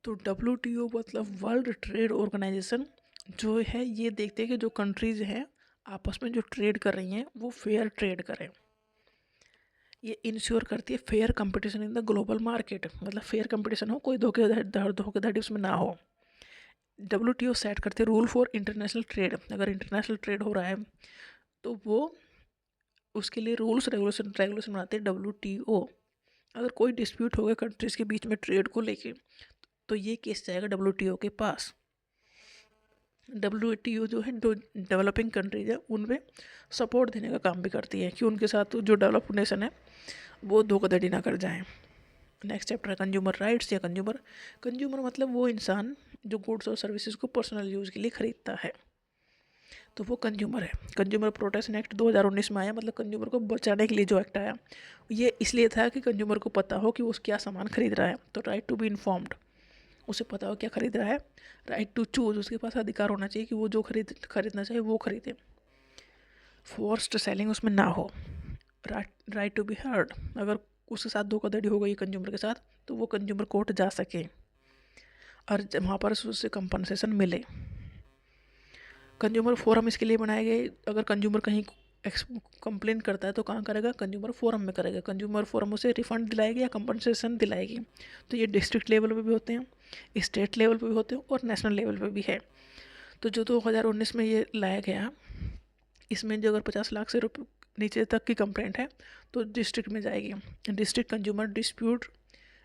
तो WTO मतलब वर्ल्ड ट्रेड ऑर्गेनाइजेशन जो है ये देखते हैं कि जो कंट्रीज हैं आपस में जो ट्रेड कर रही हैं वो फेयर ट्रेड करें। ये इंश्योर करती है fair competition in the global market, मतलब फेयर कंपटीशन हो, कोई धोखेधड़ी उसमें ना हो। WTO सेट करते हैं रूल फॉर इंटरनेशनल ट्रेड। अगर इंटरनेशनल ट्रेड हो रहा है तो वो उसके लिए रूल्स रेगुलेशन बनाते हैं WTO। अगर कोई डिस्प्यूट हो गया कंट्रीज के बीच में ट्रेड को लेके तो ये केस जाएगा WTO के पास। WTO जो है जो डेवलपिंग कंट्रीज है उनमें सपोर्ट देने का काम भी करती है कि उनके साथ जो डेवलप्ड नेशन है वो धोखाधड़ी ना कर जाएं। नेक्स्ट चैप्टर है कंज्यूमर राइट्स या कंज्यूमर। कंज्यूमर मतलब वो इंसान जो गुड्स और सर्विसेज को पर्सनल यूज़ के लिए खरीदता है, तो वो कंज्यूमर है। कंज्यूमर प्रोटेक्शन एक्ट 2019 में आया, मतलब कंज्यूमर को बचाने के लिए जो एक्ट आया ये इसलिए था कि कंज्यूमर को पता हो कि वो क्या सामान खरीद रहा है। तो राइट टू बी इन्फॉर्म्ड, उसे पता हो क्या खरीद रहा है। राइट टू चूज़, उसके पास अधिकार होना चाहिए कि वो जो खरीदना चाहे वो खरीदे। फोर्स्ड सेलिंग उसमें ना हो। राइट टू बी हर्ड, अगर उसके साथ धोखाधड़ी हो गई कंज्यूमर के साथ तो वो कंज्यूमर कोर्ट जा सके और वहाँ पर उससे कंपनसेशन मिले। कंज्यूमर फोरम इसके लिए बनाए गए, अगर कंज्यूमर कहीं कंप्लेन करता है तो कहाँ करेगा, कंज्यूमर फोरम में करेगा। कंज्यूमर फोरम उसे रिफंड दिलाएगी या कंपनसेशन दिलाएगी। तो ये डिस्ट्रिक्ट लेवल पे भी होते हैं, स्टेट लेवल पे भी होते हैं और नेशनल लेवल पे भी है। तो जो 2019 में ये लाया गया, इसमें जो अगर 50 लाख से नीचे तक की कंप्लेंट है तो डिस्ट्रिक्ट में जाएगी, district consumer dispute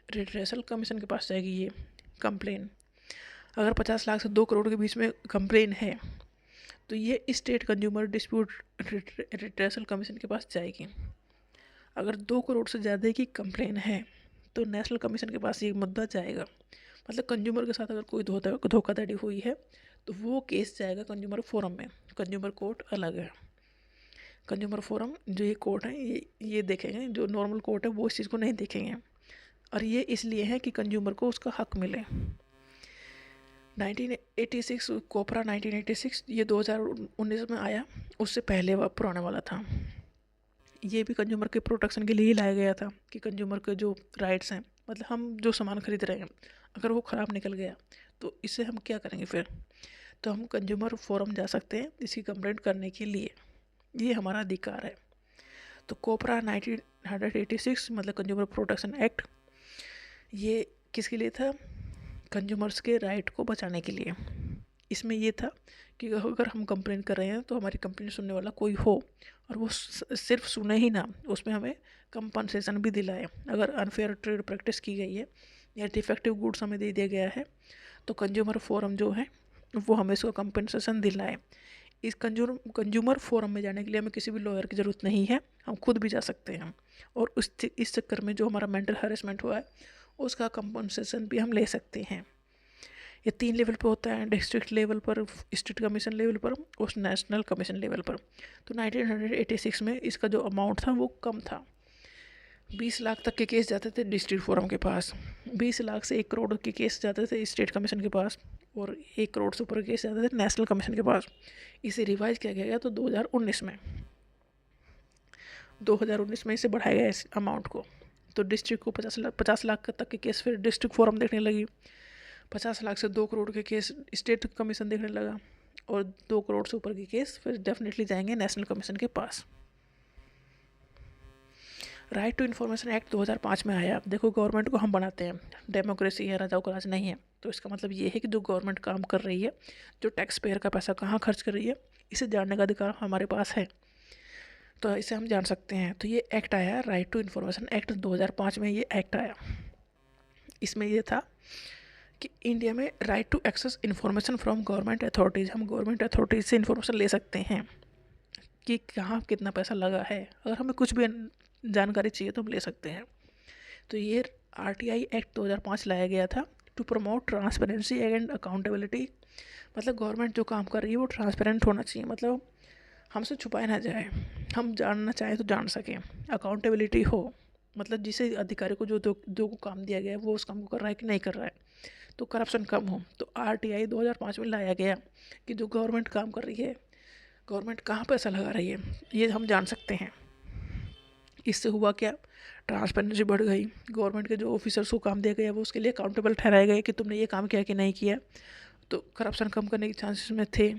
redressal commission के पास जाएगी ये कंप्लेन। अगर 50 लाख से 2 करोड़ के बीच में कंप्लेन है तो ये state consumer dispute redressal commission के पास जाएगी। अगर 2 करोड़ से ज़्यादा की कंप्लेन है तो नेशनल कमीशन के पास ये मुद्दा जाएगा। मतलब कंज्यूमर के साथ अगर कोई धोखाधड़ी हुई है तो वो केस जाएगा कंज्यूमर फोरम में। कंज्यूमर कोर्ट अलग है। कंज्यूमर फोरम जो ये कोर्ट है ये देखेंगे, जो नॉर्मल कोर्ट है वो इस चीज़ को नहीं देखेंगे, और ये इसलिए है कि कंज्यूमर को उसका हक मिले। 1986 कोपरा 1986 ये 2019 में आया, उससे पहले वह पुराने वाला था। ये भी कंज्यूमर के प्रोटेक्शन के लिए ही लाया गया था कि कंज्यूमर के जो राइट्स हैं, मतलब हम जो सामान खरीद रहे हैं अगर वो ख़राब निकल गया तो इससे हम क्या करेंगे फिर, तो हम कंज्यूमर फोरम जा सकते हैं इसकी कंप्लेंट करने के लिए, ये हमारा अधिकार है। तो कोपरा 1986 मतलब कंज्यूमर प्रोटेक्शन एक्ट, ये किसके लिए था, कंज्यूमर्स के राइट को बचाने के लिए। इसमें ये था कि अगर हम कंप्लेन कर रहे हैं तो हमारी कंप्लेन सुनने वाला कोई हो, और वो सिर्फ सुने ही ना, उसमें हमें कंपनसेशन भी दिलाए। अगर अनफेयर ट्रेड प्रैक्टिस की गई है या डिफेक्टिव गुड्स हमें दे दिया गया है तो कंज्यूमर फोरम जो है वो हमें इसको कंपनसेशन दिलाए। इस कंज्यूमर फोरम में जाने के लिए हमें किसी भी लॉयर की ज़रूरत नहीं है, हम खुद भी जा सकते हैं, और इस चक्कर में जो हमारा मेंटल हैरेसमेंट हुआ है उसका कंपनसेशन भी हम ले सकते हैं। ये 3 लेवल पे होता है, डिस्ट्रिक्ट लेवल पर, स्टेट कमीशन लेवल पर और नेशनल कमीशन लेवल पर। तो 1986 में इसका जो अमाउंट था वो कम था, 20 लाख तक के केस जाते थे डिस्ट्रिक्ट फोरम के पास, 20 लाख से 1 करोड़ के केस जाते थे स्टेट कमीशन के पास, और 1 करोड़ से ऊपर केस जाते थे नेशनल कमीशन के पास। इसे रिवाइज किया गया तो 2019 में इसे बढ़ाया गया इस अमाउंट को। तो डिस्ट्रिक्ट को 50 लाख तक के केस फिर डिस्ट्रिक्ट फोरम देखने लगी, 50 लाख से 2 करोड़ के केस स्टेट कमीशन देखने लगा, और 2 करोड़ से ऊपर के केस फिर डेफिनेटली जाएंगे नेशनल कमीशन के पास। राइट टू इन्फॉर्मेशन एक्ट 2005 में आया। देखो गवर्नमेंट को हम बनाते हैं, डेमोक्रेसी है, राजाओं का राज नहीं है। तो इसका मतलब ये है कि जो गवर्नमेंट काम कर रही है, जो टैक्स पेयर का पैसा कहाँ खर्च कर रही है, इसे जानने का अधिकार हमारे पास है। तो इसे हम जान सकते हैं। तो ये एक्ट आया, राइट टू इन्फॉर्मेशन एक्ट 2005 में ये एक्ट आया। इसमें ये था कि इंडिया में right to access information from government authorities, हम गवर्नमेंट अथॉरिटीज़ से इन्फॉर्मेशन ले सकते हैं कि कहाँ कितना पैसा लगा है। अगर हमें कुछ भी जानकारी चाहिए तो हम ले सकते हैं। तो ये RTI एक्ट 2005 लाया गया था to promote transparency and accountability. मतलब गवर्नमेंट जो काम कर रही है वो ट्रांसपेरेंट होना चाहिए, मतलब हमसे छुपाया ना जाए, हम जानना चाहें तो जान सकें, अकाउंटेबिलिटी हो, मतलब जिसे अधिकारी को जो काम दिया गया है वो उस काम को कर रहा है कि नहीं कर रहा है, तो करप्शन कम हो। तो RTI 2005 में लाया गया कि जो गवर्नमेंट काम कर रही है, गवर्नमेंट कहाँ पैसा लगा रही है, ये हम जान सकते हैं। इससे हुआ क्या, ट्रांसपेरेंसी बढ़ गई, गवर्नमेंट के जो ऑफिसर्स को काम दिया गया वो उसके लिए अकाउंटेबल ठहराए गए कि तुमने ये काम किया कि नहीं किया, तो करप्शन कम करने के चांसेस में थे।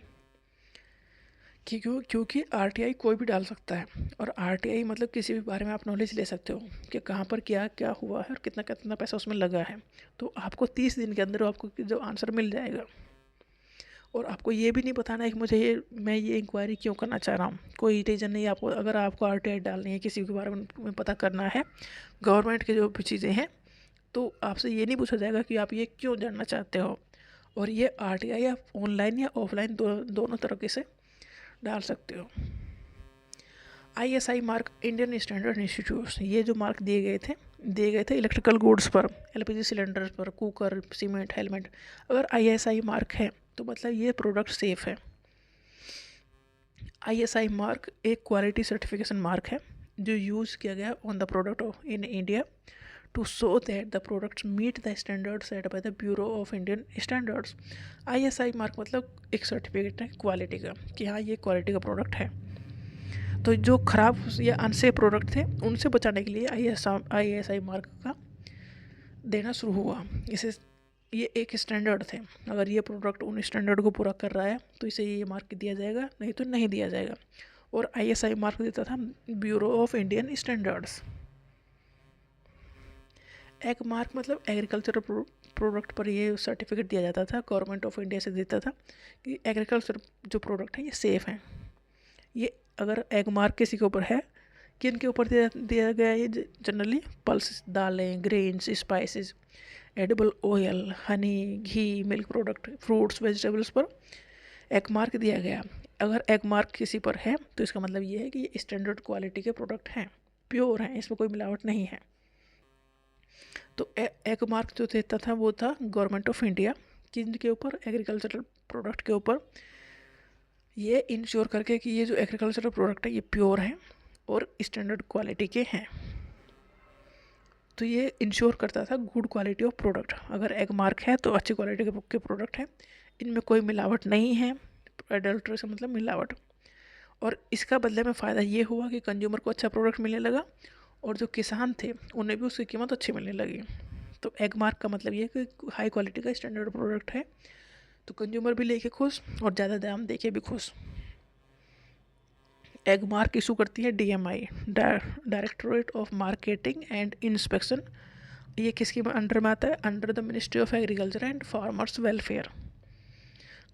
क्योंकि RTI कोई भी डाल सकता है, और RTI मतलब किसी भी बारे में आप नॉलेज ले सकते हो कि कहाँ पर क्या क्या हुआ है और कितना कितना पैसा उसमें लगा है। तो आपको 30 दिन के अंदर आपको जो आंसर मिल जाएगा। और आपको ये भी नहीं बताना है कि मैं ये इंक्वायरी क्यों करना चाह रहा हूँ, कोई रीज़न नहीं आपको। अगर आपको RTI डालनी है, किसी के बारे में पता करना है, गवर्नमेंट के जो भी चीज़ें हैं, तो आपसे ये नहीं पूछा जाएगा कि आप ये क्यों जानना चाहते हो। और ये RTI आप ऑनलाइन या ऑफलाइन दोनों तरीके से डाल सकते हो। ISI mark, Indian Standard Institute, ये जो मार्क दिए गए थे इलेक्ट्रिकल गुड्स पर, LPG सिलेंडर पर, कुकर, सीमेंट, हेलमेट। अगर ISI मार्क है तो मतलब ये प्रोडक्ट सेफ है। ISI मार्क एक क्वालिटी सर्टिफिकेशन मार्क है जो यूज़ किया गया on the product in India to show that the products meet the standard set by the Bureau of Indian Standards. ISI mark मतलब एक सर्टिफिकेट है quality का, कि हाँ ये क्वालिटी का प्रोडक्ट है। तो जो ख़राब या अनसेफ प्रोडक्ट थे उनसे बचाने के लिए ISI मार्क का देना शुरू हुआ। इसे ये एक स्टैंडर्ड थे, अगर ये प्रोडक्ट उन स्टैंडर्ड को पूरा कर रहा है तो इसे ये मार्क दिया जाएगा, नहीं तो नहीं दिया जाएगा। और ISI मार्क देता था bureau of Indian standards. Egg mark मतलब एग्रीकल्चर प्रोडक्ट पर ये सर्टिफिकेट दिया जाता था, गवर्नमेंट ऑफ इंडिया से देता था कि एग्रीकल्चर जो प्रोडक्ट है ये सेफ़ हैं। ये अगर एग मार्क किसी के ऊपर है, किन के ऊपर दिया गया है, ये जनरली पल्स, दालें, grains, spices, edible oil, honey, ghee, milk product, fruits, vegetables पर एग मार्क दिया गया। अगर एग मार्क किसी पर है तो इसका मतलब ये है कि ये स्टैंडर्ड क्वालिटी के प्रोडक्ट हैं, प्योर हैं, इसमें कोई मिलावट नहीं है। तो एग मार्क जो देता था वो था गवर्नमेंट ऑफ इंडिया, जिनके ऊपर एग्रीकल्चरल प्रोडक्ट के ऊपर ये इंश्योर करके कि ये जो एग्रीकल्चरल प्रोडक्ट है ये प्योर हैं और स्टैंडर्ड क्वालिटी के हैं। तो ये इंश्योर करता था गुड क्वालिटी ऑफ प्रोडक्ट। अगर एग मार्क है तो अच्छी क्वालिटी के प्रोडक्ट हैं, इनमें कोई मिलावट नहीं है। एडल्ट्रेशन मतलब मिलावट। और इसका बदले में फ़ायदा ये हुआ कि कंज्यूमर को अच्छा प्रोडक्ट मिलने लगा, और जो किसान थे उन्हें भी उसकी कीमत अच्छी मिलने लगी। तो एग मार्क का मतलब ये है कि हाई क्वालिटी का स्टैंडर्ड प्रोडक्ट है, तो कंज्यूमर भी लेके खुश और ज़्यादा दाम देके भी खुश। एग मार्क इशू करती है DMI, directorate of marketing and inspection. ये किसके अंडर में आता है, under the ministry of agriculture and farmers welfare,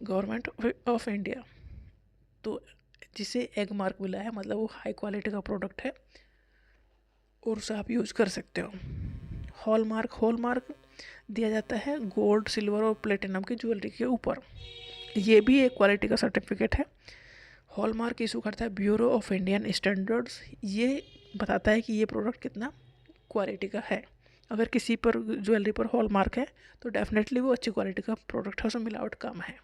government of India. तो जिसे एग मार्क मिला है मतलब वो हाई क्वालिटी का प्रोडक्ट है और उसे आप यूज कर सकते हो। हॉलमार्क दिया जाता है गोल्ड, सिल्वर और प्लेटिनम की ज्वेलरी के ऊपर। ये भी एक क्वालिटी का सर्टिफिकेट है। हॉलमार्क इशू करता है ब्यूरो ऑफ इंडियन स्टैंडर्ड्स। ये बताता है कि ये प्रोडक्ट कितना क्वालिटी का है। अगर किसी पर ज्वेलरी पर हॉलमार्क है तो डेफिनेटली वो अच्छी क्वालिटी का प्रोडक्ट है, उसमें मिलावट कम है।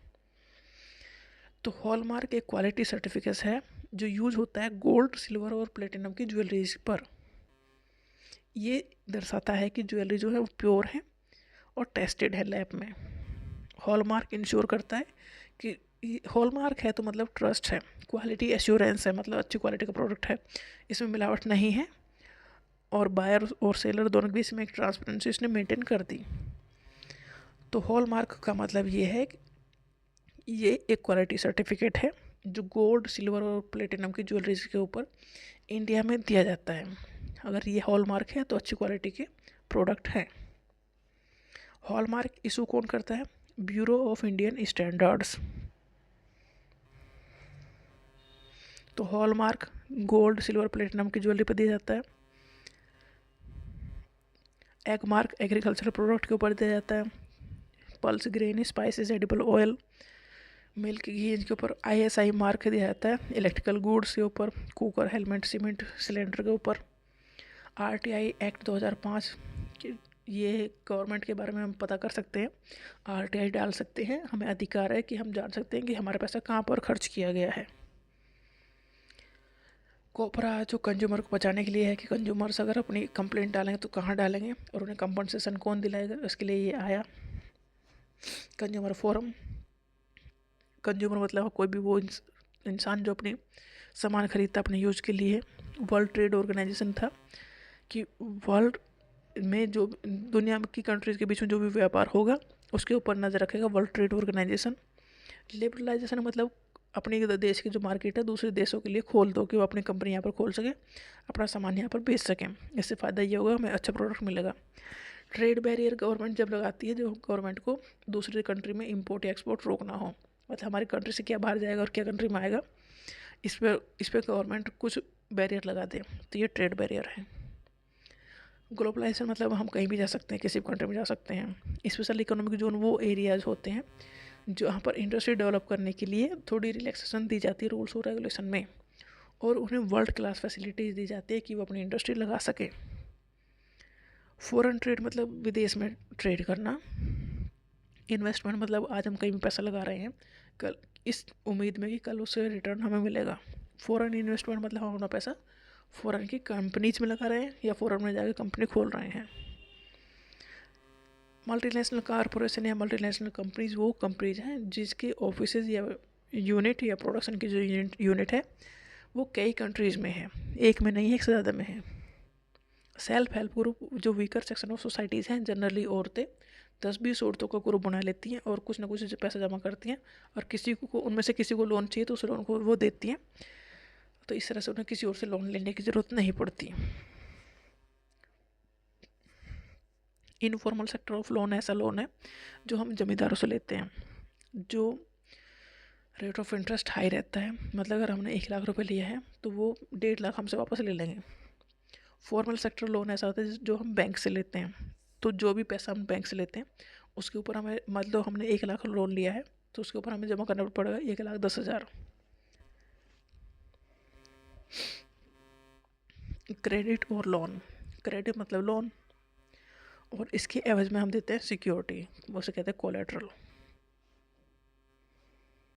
तो हॉलमार्क एक क्वालिटी सर्टिफिकेट है जो यूज होता है गोल्ड, सिल्वर और प्लेटिनम की ज्वेलरीज पर। ये दर्शाता है कि ज्वेलरी जो है वो प्योर है और टेस्टेड है लैब में। हॉलमार्क इंश्योर करता है कि हॉलमार्क है तो मतलब ट्रस्ट है, क्वालिटी एश्योरेंस है, मतलब अच्छी क्वालिटी का प्रोडक्ट है, इसमें मिलावट नहीं है, और बायर और सेलर दोनों के बीच में एक ट्रांसपेरेंसी इसने मेंटेन कर दी। तो हॉलमार्क का मतलब ये है कि ये एक क्वालिटी सर्टिफिकेट है जो गोल्ड, सिल्वर और प्लेटिनम की ज्वेलरीज के ऊपर इंडिया में दिया जाता है। अगर ये हॉलमार्क है तो अच्छी क्वालिटी के प्रोडक्ट हैं। हॉलमार्क इशू कौन करता है, ब्यूरो ऑफ इंडियन स्टैंडर्ड्स। तो हॉलमार्क गोल्ड सिल्वर प्लेटिनम की ज्वेलरी पर दिया जाता है। एग मार्क एग्रीकल्चरल प्रोडक्ट के ऊपर दिया जाता है। Pulse grain spices edible oil milk ghee इनके ऊपर ISI मार्क दिया जाता है। इलेक्ट्रिकल गुड्स के ऊपर कुकर हेलमेट सीमेंट सिलेंडर के ऊपर RTI एक्ट 2005 ये गवर्नमेंट के बारे में हम पता कर सकते हैं। RTI डाल सकते हैं, हमें अधिकार है कि हम जान सकते हैं कि हमारा पैसा कहाँ पर खर्च किया गया है। कोपरा जो कंज्यूमर को बचाने के लिए है कि कंज्यूमर्स अगर अपनी कंप्लेंट डालेंगे तो कहाँ डालेंगे और उन्हें कंपनसेशन कौन दिलाएगा, इसके लिए ये आया। कंज्यूमर फोरम, कंज्यूमर मतलब कोई भी वो इंसान जो अपनी सामान खरीदता अपने यूज के लिए। वर्ल्ड ट्रेड ऑर्गेनाइजेशन था कि वर्ल्ड में जो दुनिया की कंट्रीज़ के बीच में जो भी व्यापार होगा उसके ऊपर नज़र रखेगा वर्ल्ड ट्रेड ऑर्गेनाइजेशन। लिबरलाइजेशन मतलब अपने देश की जो मार्केट है दूसरे देशों के लिए खोल दो कि वो अपनी कंपनी यहाँ पर खोल सके, अपना सामान यहाँ पर बेच सकें। इससे फ़ायदा ये होगा हमें अच्छा प्रोडक्ट मिलेगा। ट्रेड बैरियर गवर्नमेंट जब लगाती है जो गवर्नमेंट को दूसरी कंट्री में इंपोर्ट या एक्सपोर्ट रोकना हो, मतलब हमारी कंट्री से क्या बाहर जाएगा और क्या कंट्री में आएगा, इस पर गवर्नमेंट कुछ बैरियर लगा दे, तो ये ट्रेड बैरियर है। ग्लोबलाइजेशन मतलब हम कहीं भी जा सकते हैं, किसी भी कंट्री में जा सकते हैं। स्पेशल इकोनॉमिक जोन वो एरियाज होते हैं जहाँ पर इंडस्ट्री डेवलप करने के लिए थोड़ी रिलैक्सेशन दी जाती है रूल्स और रेगुलेशन में, और उन्हें वर्ल्ड क्लास फैसिलिटीज़ दी जाती है कि वो अपनी इंडस्ट्री लगा सके। फॉरेन ट्रेड मतलब विदेश में ट्रेड करना। इन्वेस्टमेंट मतलब आज हम कहीं भी पैसा लगा रहे हैं कल इस उम्मीद में कि कल उससे रिटर्न हमें मिलेगा। फॉरेन इन्वेस्टमेंट मतलब हम अपना पैसा फॉरेन की कंपनीज में लगा रहे हैं या फॉरेन में जाकर कंपनी खोल रहे हैं। मल्टीनेशनल कॉरपोरेशन या मल्टीनेशनल कंपनीज वो कंपनीज हैं जिसके ऑफिसेज या यूनिट या प्रोडक्शन की जो यूनिट है वो कई कंट्रीज़ में है, एक में नहीं है, एक से ज़्यादा में है। सेल्फ हेल्प ग्रुप जो वीकर सेक्शन ऑफ सोसाइटीज़ हैं, जनरली औरतें 10-20 औरतों का ग्रुप बना लेती हैं और कुछ ना कुछ पैसा जमा करती हैं और किसी को उनमें से किसी को लोन चाहिए तो उस लोन को वो देती हैं, तो इस तरह से उन्हें किसी और से लोन लेने की ज़रूरत नहीं पड़ती। इनफॉर्मल सेक्टर ऑफ लोन ऐसा लोन है जो हम जमींदारों से लेते हैं, जो रेट ऑफ इंटरेस्ट हाई रहता है, मतलब अगर हमने 1 लाख रुपए लिया है तो वो 1.5 लाख हमसे वापस ले लेंगे। फॉर्मल सेक्टर लोन ऐसा होता है जो हम बैंक से लेते हैं, तो जो भी पैसा हम बैंक से लेते हैं उसके ऊपर हमें, मतलब हमने 1 लाख लोन लिया है तो उसके ऊपर हमें जमा करना पड़ेगा 1,10,000। क्रेडिट और लोन, क्रेडिट मतलब लोन और इसके एवज में हम देते हैं सिक्योरिटी, उसे कहते हैं कोलेट्रल।